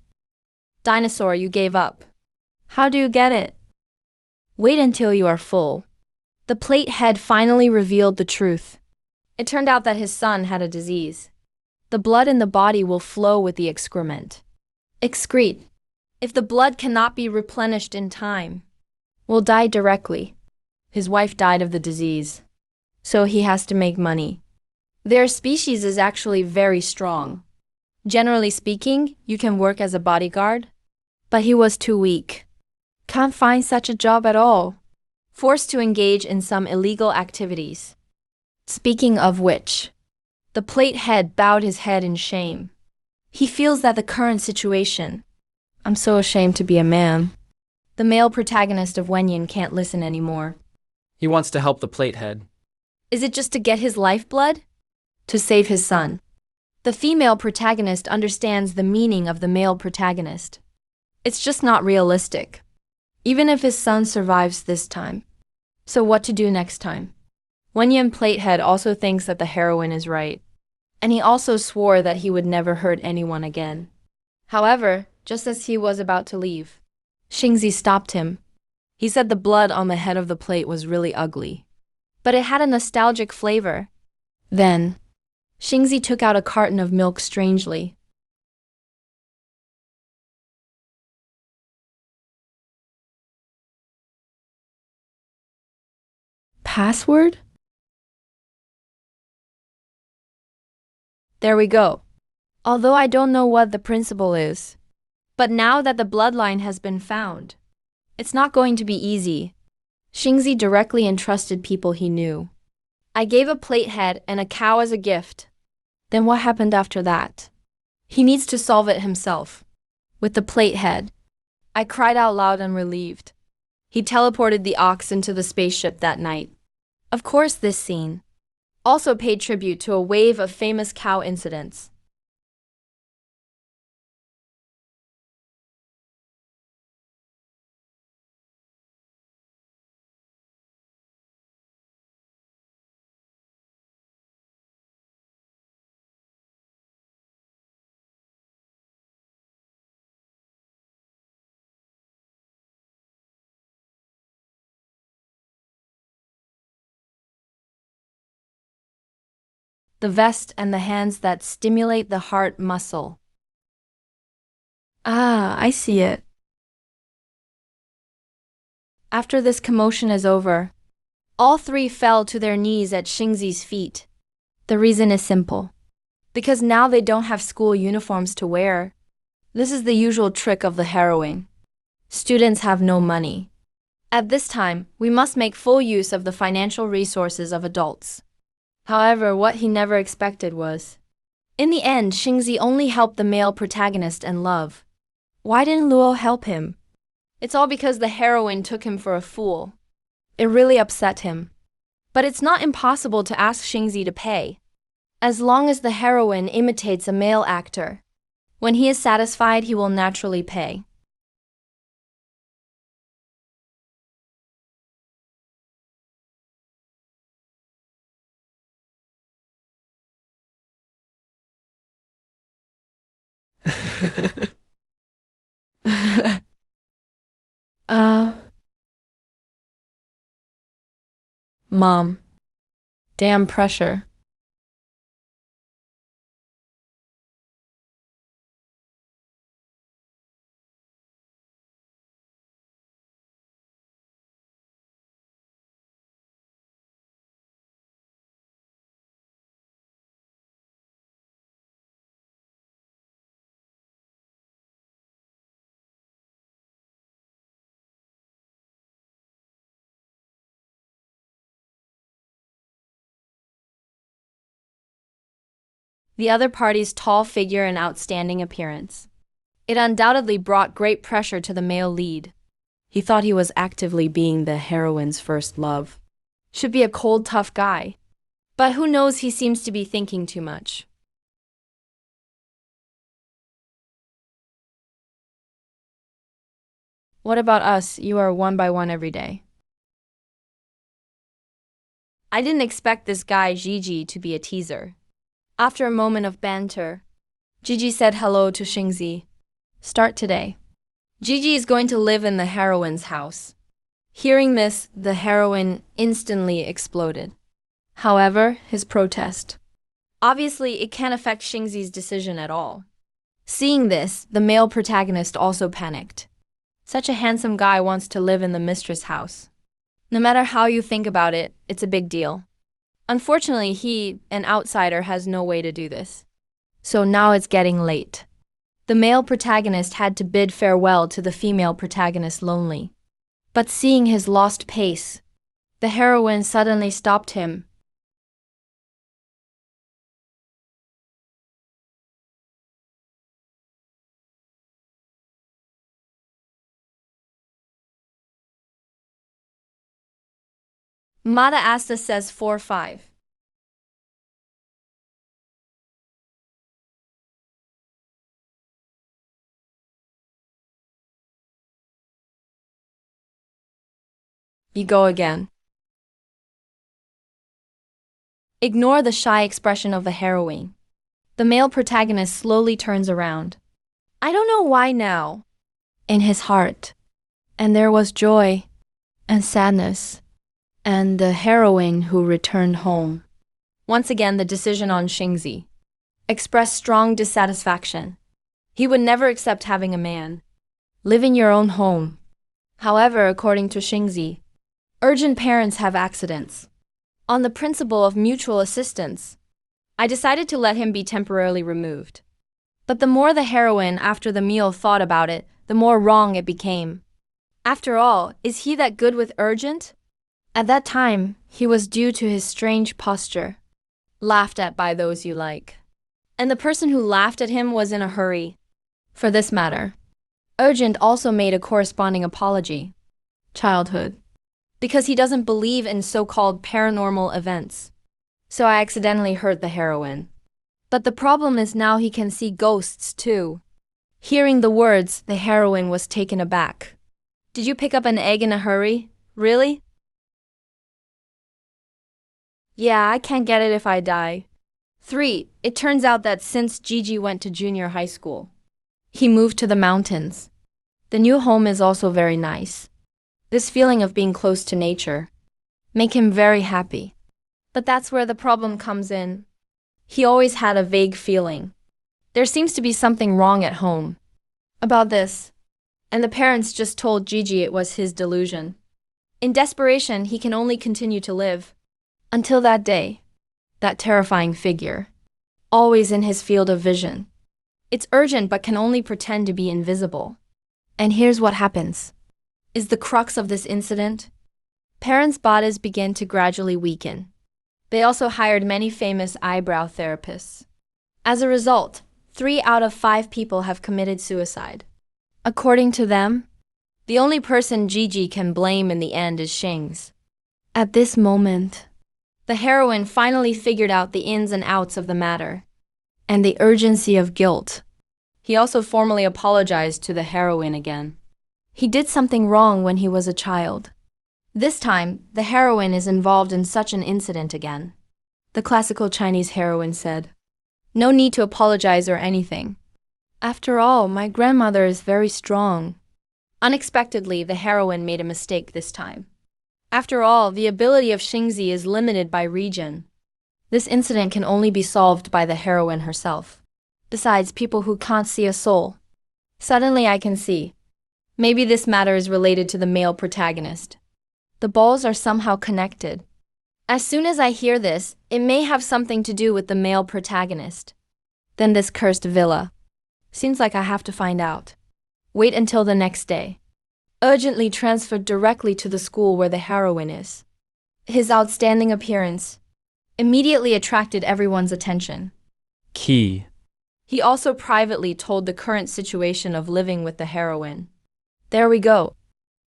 Dinosaur, you gave up. How do you get it? Wait until you are full. The plate head finally revealed the truth. It turned out that his son had a disease. The blood in the body will flow with the excrement. Excrete. If the blood cannot be replenished in time, will die directly. His wife died of the disease. So he has to make money. Their species is actually very strong. Generally speaking, you can work as a bodyguard. But he was too weak. Can't find such a job at all. Forced to engage in some illegal activities. Speaking of which, the plate head bowed his head in shame. He feels that the current situation. I'm so ashamed to be a man. The male protagonist of Wenyan can't listen anymore. he wants to help the platehead. Is it just to get his lifeblood? To save his son. The female protagonist understands the meaning of the male protagonist. It's just not realistic. Even if his son survives this time. So what to do next time? Wenyan Platehead also thinks that the heroine is right. And he also swore that he would never hurt anyone again. However, just as he was about to leave, Xingzi stopped him. He said the blood on the head of the plate was really ugly. But it had a nostalgic flavor. Then, Xingzi took out a carton of milk strangely. password? There we go. Although I don't know what the principle is. But now that the bloodline has been found, it's not going to be easy. Xingzi directly entrusted people he knew. I gave a plate head and a cow as a gift. Then what happened after that? He needs to solve it himself. With the plate head, I cried out loud and relieved. He teleported the ox into the spaceship that night. Of course, this scene also paid tribute to a wave of famous cow incidents. The vest and the hands that stimulate the heart muscle. Ah, I see it. After this commotion is over, all three fell to their knees at Xingzi's feet. The reason is simple. Because now they don't have school uniforms to wear. This is the usual trick of the heroine. Students have no money. At this time, we must make full use of the financial resources of adults. However, what he never expected was, in the end, Xingzi only helped the male protagonist and love. Why didn't Luo help him? It's all because the heroine took him for a fool. It really upset him. But it's not impossible to ask Xingzi to pay. As long as the heroine imitates a male actor. When he is satisfied, he will naturally pay. Mom. Damn pressure. The other party's tall figure and outstanding appearance. It undoubtedly brought great pressure to the male lead. He thought he was actively being the heroine's first love. Should be a cold, tough guy. But who knows, he seems to be thinking too much. What about us? You are one by one every day. I didn't expect this guy Gigi to be a teaser. After a moment of banter, Gigi said hello to Xingzi. Start today. Gigi is going to live in the heroine's house. Hearing this, the heroine instantly exploded. However, his protest. Obviously, it can't affect Xingzi's decision at all. Seeing this, the male protagonist also panicked. Such a handsome guy wants to live in the mistress' house. No matter how you think about it, it's a big deal. Unfortunately, he, an outsider, has no way to do this. So now it's getting late. The male protagonist had to bid farewell to the female protagonist lonely. But seeing his lost pace, the heroine suddenly stopped him. Mada Asta says 4-5. You go again. Ignore the shy expression of the heroine. The male protagonist slowly turns around. I don't know why now. In his heart. And there was joy and sadness. And the heroine who returned home. Once again, the decision on Xingzi expressed strong dissatisfaction. He would never accept having a man live in your own home. However, according to Xingzi, Urgent parents have accidents. On the principle of mutual assistance, I decided to let him be temporarily removed. But the more the heroine after the meal thought about it, the more wrong it became. After all, is he that good with urgent? At that time, he was due to his strange posture, laughed at by those you like. And the person who laughed at him was in a hurry. For this matter, Urgent also made a corresponding apology. Childhood. Because he doesn't believe in so-called paranormal events. So I accidentally hurt the heroine. But the problem is now he can see ghosts too. Hearing the words, the heroine was taken aback. Did you pick up an egg in a hurry? Really? Yeah, I can't get it if I die. 3. It turns out that since Gigi went to junior high school, he moved to the mountains. The new home is also very nice. This feeling of being close to nature make him very happy. But that's where the problem comes in. He always had a vague feeling. There seems to be something wrong at home about this. And the parents just told Gigi it was his delusion. In desperation, he can only continue to live. Until that day. That terrifying figure. Always in his field of vision. It's urgent but can only pretend to be invisible. And here's what happens. Is the crux of this incident. Parents' bodies begin to gradually weaken. They also hired many famous eyebrow therapists. As a result, 3 out of 5 people have committed suicide. According to them, the only person Gigi can blame in the end is Shing's. At this moment, the heroine finally figured out the ins and outs of the matter, and the urgency of guilt. He also formally apologized to the heroine again. He did something wrong when he was a child. This time, the heroine is involved in such an incident again. The classical Chinese heroine said, "No need to apologize or anything. After all, my grandmother is very strong." Unexpectedly, the heroine made a mistake this time. After all, the ability of Xingzi is limited by region. This incident can only be solved by the heroine herself. Besides, people who can't see a soul. Suddenly I can see. Maybe this matter is related to the male protagonist. The balls are somehow connected. As soon as I hear this, it may have something to do with the male protagonist. Then this cursed villa. Seems like I have to find out. Wait until the next day. Urgently transferred directly to the school where the heroine is. His outstanding appearance immediately attracted everyone's attention. Key. He also privately told the current situation of living with the heroine. There we go.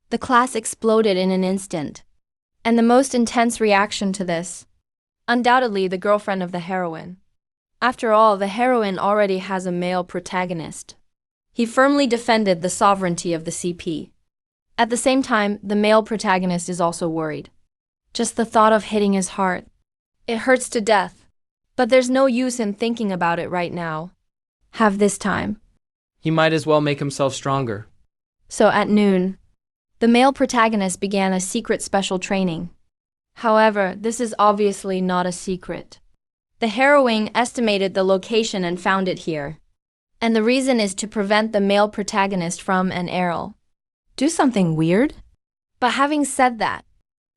The class exploded in an instant. And the most intense reaction to this, undoubtedly the girlfriend of the heroine. After all, the heroine already has a male protagonist. He firmly defended the sovereignty of the CP. At the same time, the male protagonist is also worried. Just the thought of hitting his heart. It hurts to death. But there's no use in thinking about it right now. Have this time. He might as well make himself stronger. So at noon, the male protagonist began a secret special training. However, this is obviously not a secret. The heroine estimated the location and found it here. And the reason is to prevent the male protagonist from an heir. Do something weird? But having said that,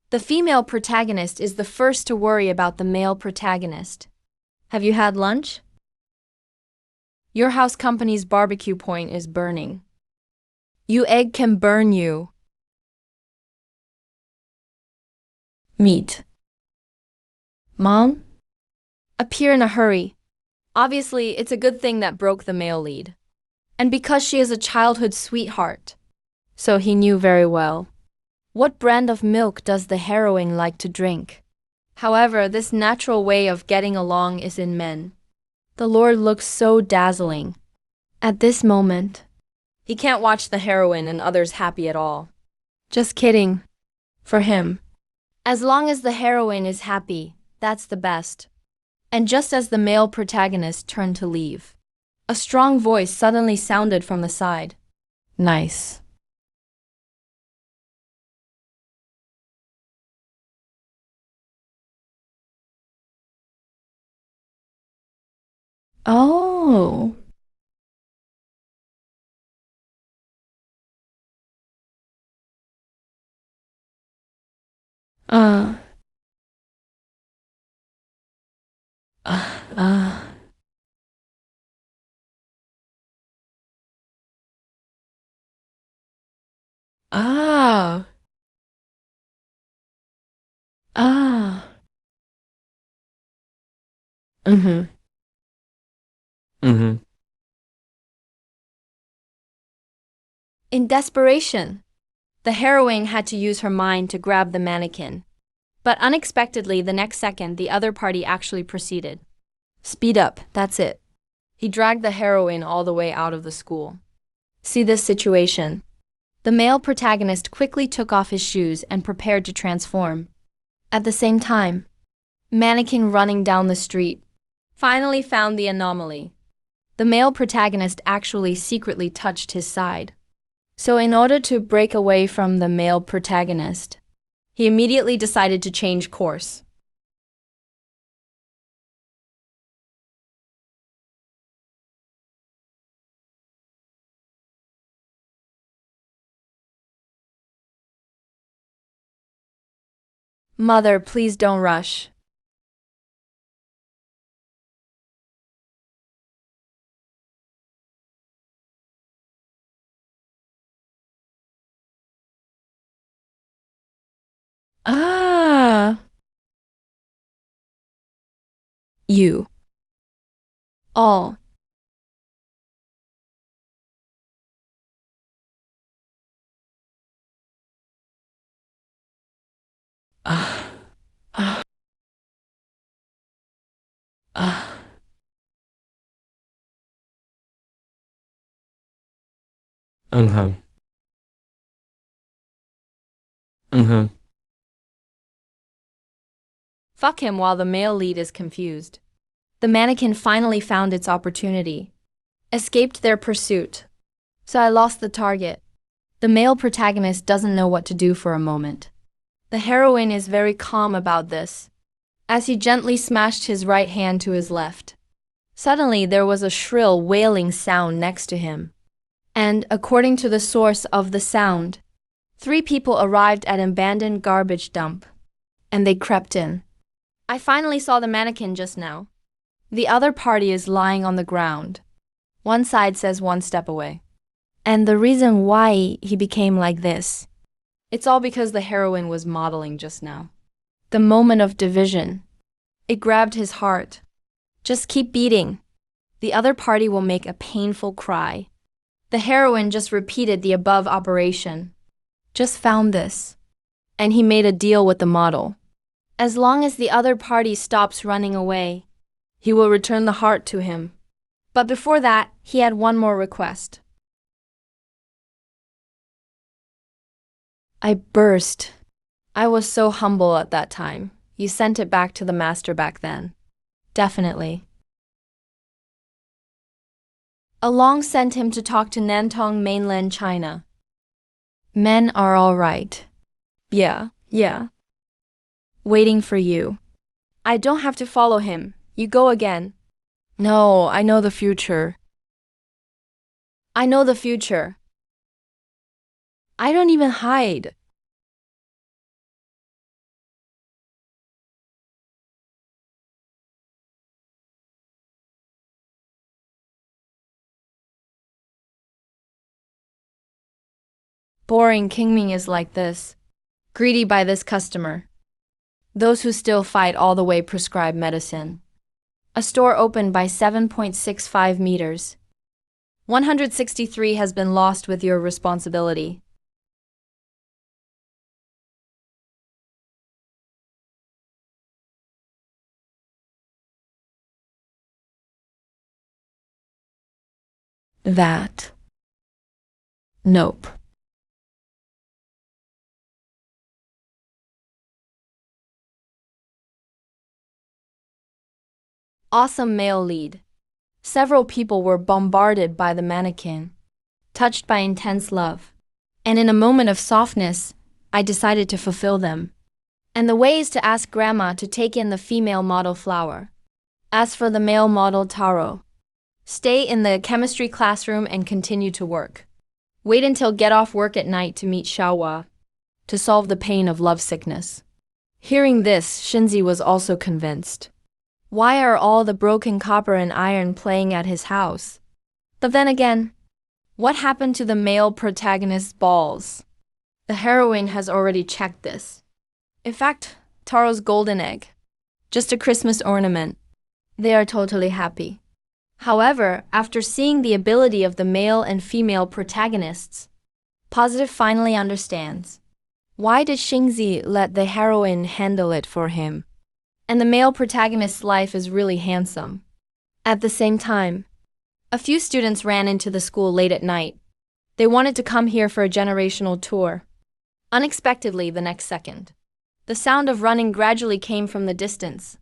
the female protagonist is the first to worry about the male protagonist. Have you had lunch? Your house company's barbecue point is burning. You egg can burn you. Meat. Mom? Appear in a hurry. Obviously, it's a good thing that broke the male lead. And because she is a childhood sweetheart. So he knew very well. What brand of milk does the heroine like to drink? However, this natural way of getting along is in men. The Lord looks so dazzling. At this moment, he can't watch the heroine and others happy at all. Just kidding. For him. As long as the heroine is happy, that's the best. And just as the male protagonist turned to leave, a strong voice suddenly sounded from the side. Nice. Oh. Uh, uh, ah, ah. Mm-hmm. Mm-hmm. In desperation, the heroine had to use her mind to grab the mannequin. But unexpectedly, the next second, the other party actually proceeded. Speed up, that's it. He dragged the heroine all the way out of the school. See this situation. The male protagonist quickly took off his shoes and prepared to transform. At the same time, mannequin running down the street finally found the anomaly. The male protagonist actually secretly touched his side. So in order to break away from the male protagonist, he immediately decided to change course. Mother, please don't rush. Ah. You. All. Ah. Ah. Ah. Uh-huh. Uh-huh. Fuck him while the male lead is confused. The mannequin finally found its opportunity, escaped their pursuit. So I lost the target. The male protagonist doesn't know what to do for a moment. The heroine is very calm about this, as he gently smashed his right hand to his left. Suddenly, there was a shrill wailing sound next to him. And, according to the source of the sound, 3 people arrived at an abandoned garbage dump, and they crept in. I finally saw the mannequin just now. The other party is lying on the ground. One side says 1 step away. And the reason why he became like this, it's all because the heroine was modeling just now. The moment of division. It grabbed his heart. Just keep beating. The other party will make a painful cry. The heroine just repeated the above operation. Just found this. And he made a deal with the model. As long as the other party stops running away, he will return the heart to him. But before that, he had one more request. I burst. I was so humble at that time. You sent it back to the master back then. Definitely. Along sent him to talk to Nantong, mainland China. Men are all right. Yeah. Waiting for you. I don't have to follow him. You go again. No, I know the future. I know the future. I don't even hide. Boring Kingming is like this. Greedy by this customer. Those who still fight all the way prescribe medicine. A store opened by 7.65 meters. 163 has been lost with your responsibility. That. Nope. Awesome male lead. Several people were bombarded by the mannequin, touched by intense love. And in a moment of softness, I decided to fulfill them. And the way is to ask Grandma to take in the female model Flower. As for the male model Taro, stay in the chemistry classroom and continue to work. Wait until get off work at night to meet Xiaohua, to solve the pain of lovesickness. Hearing this, Shinzi was also convinced. Why are all the broken copper and iron playing at his house? But then again, what happened to the male protagonist's balls? The heroine has already checked this. In fact, Taro's golden egg. Just a Christmas ornament. They are totally happy. However, after seeing the ability of the male and female protagonists, Positive finally understands. Why did Xingzi let the heroine handle it for him? And the male protagonist's life is really handsome. At the same time, a few students ran into the school late at night. They wanted to come here for a generational tour. Unexpectedly, the next second, the sound of running gradually came from the distance.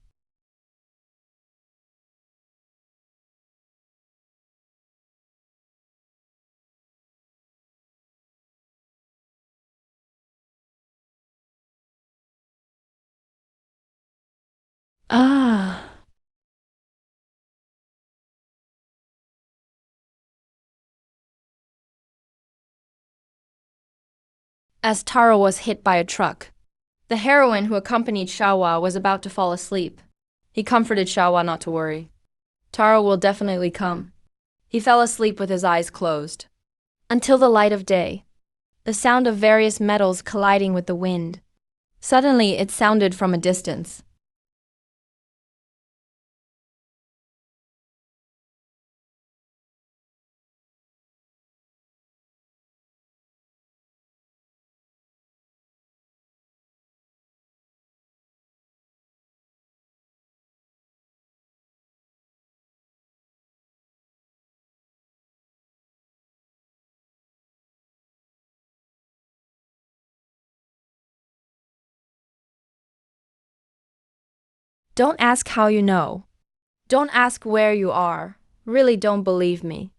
Ah. As Taro was hit by a truck, the heroine who accompanied Shawa was about to fall asleep. He comforted Shawa not to worry. Taro will definitely come. He fell asleep with his eyes closed. Until the light of day, the sound of various metals colliding with the wind. Suddenly, it sounded from a distance. Don't ask how you know. Don't ask where you are. Really don't believe me.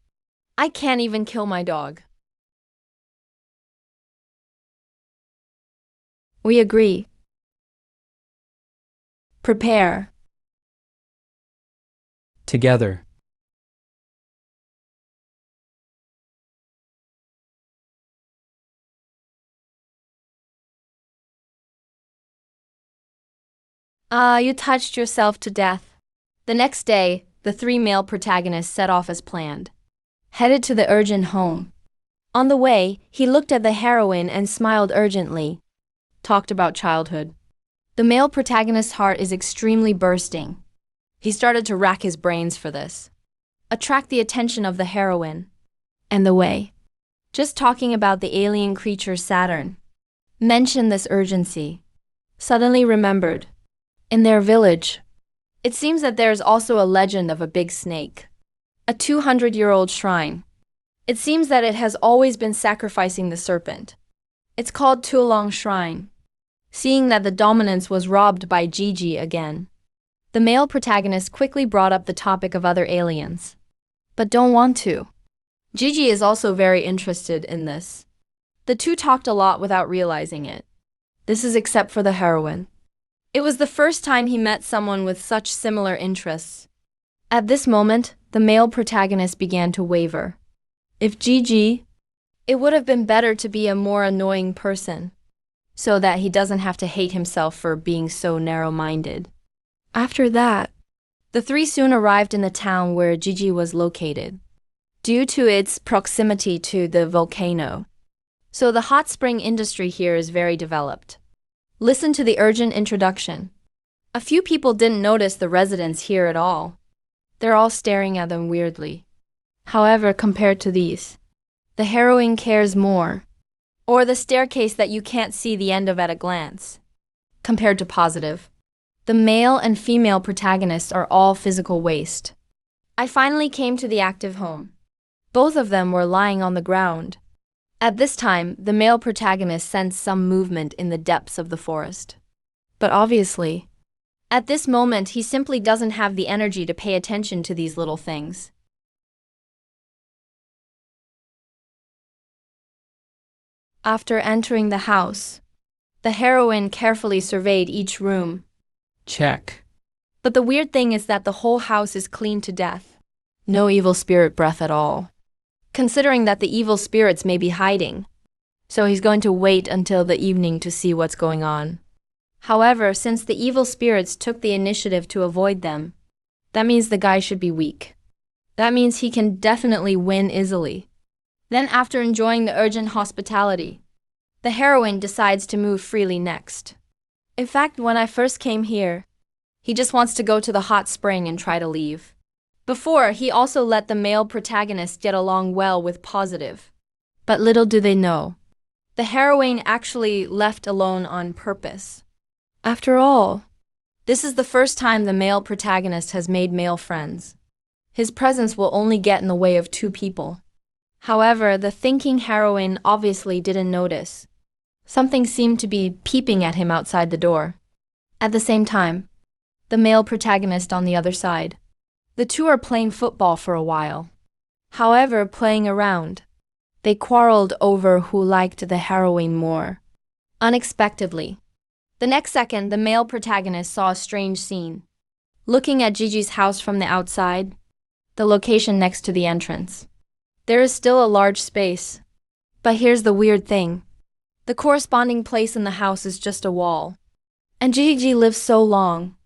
I can't even kill my dog. We agree. Prepare. Together. You touched yourself to death. The next day, the three male protagonists set off as planned, headed to the urgent home. On the way, he looked at the heroine and smiled urgently. Talked about childhood. The male protagonist's heart is extremely bursting. He started to rack his brains for this. Attract the attention of the heroine. And the way. Just talking about the alien creature Saturn. Mention this urgency. Suddenly remembered. In their village, it seems that there is also a legend of a big snake. A 200-year-old shrine. It seems that it has always been sacrificing the serpent. It's called Tulong Shrine. Seeing that the dominance was robbed by Gigi again, the male protagonist quickly brought up the topic of other aliens. But don't want to. Gigi is also very interested in this. The two talked a lot without realizing it. This is except for the heroine. It was the first time he met someone with such similar interests. At this moment, the male protagonist began to waver. If Gigi, it would have been better to be a more annoying person, so that he doesn't have to hate himself for being so narrow-minded. After that, the three soon arrived in the town where Gigi was located, due to its proximity to the volcano. So the hot spring industry here is very developed. Listen to the urgent introduction. A few people didn't notice the residents here at all. They're all staring at them weirdly. However, compared to these, the heroine cares more. Or the staircase that you can't see the end of at a glance. Compared to Positive, the male and female protagonists are all physical waste. I finally came to the active home. Both of them were lying on the ground. At this time, the male protagonist sensed some movement in the depths of the forest. But obviously, at this moment he simply doesn't have the energy to pay attention to these little things. After entering the house, the heroine carefully surveyed each room. Check. But the weird thing is that the whole house is clean to death. No evil spirit breath at all. Considering that the evil spirits may be hiding. So he's going to wait until the evening to see what's going on. However, since the evil spirits took the initiative to avoid them, That means the guy should be weak. That means he can definitely win easily. Then after enjoying the urgent hospitality, the heroine decides to move freely next. In fact, when I first came here, he just wants to go to the hot spring and try to leave. Before, he also let the male protagonist get along well with positive. But little do they know, the heroine actually left alone on purpose. After all, this is the first time the male protagonist has made male friends. His presence will only get in the way of two people. However, the thinking heroine obviously didn't notice. Something seemed to be peeping at him outside the door. At the same time, the male protagonist on the other side. The two are playing football for a while. However, playing around, they quarreled over who liked the heroine more. Unexpectedly, the next second, the male protagonist saw a strange scene. Looking at Gigi's house from the outside, the location next to the entrance, there is still a large space. But here's the weird thing. The corresponding place in the house is just a wall. And Gigi lives so long.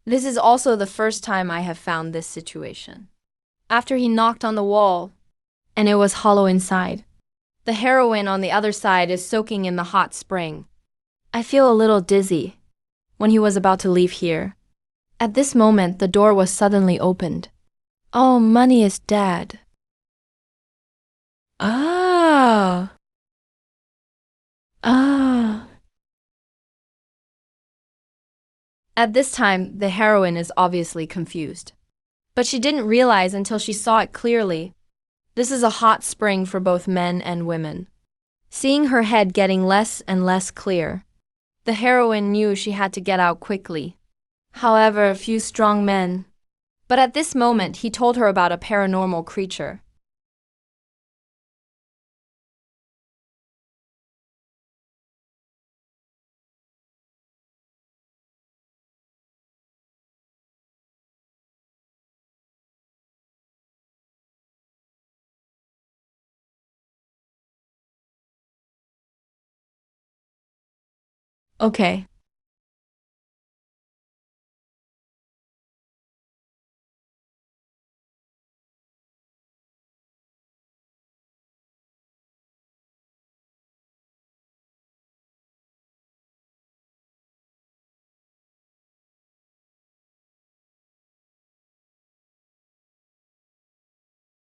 This is also the first time I have found this situation. After he knocked on the wall, and it was hollow inside. The heroine on the other side is soaking in the hot spring. I feel a little dizzy when he was about to leave here. At this moment, the door was suddenly opened. Oh, money is dead. Ah. Ah. At this time, the heroine is obviously confused. But she didn't realize until she saw it clearly. This is a hot spring for both men and women. Seeing her head getting less and less clear, the heroine knew she had to get out quickly. However, few strong men. But at this moment, he told her about a paranormal creature. Okay,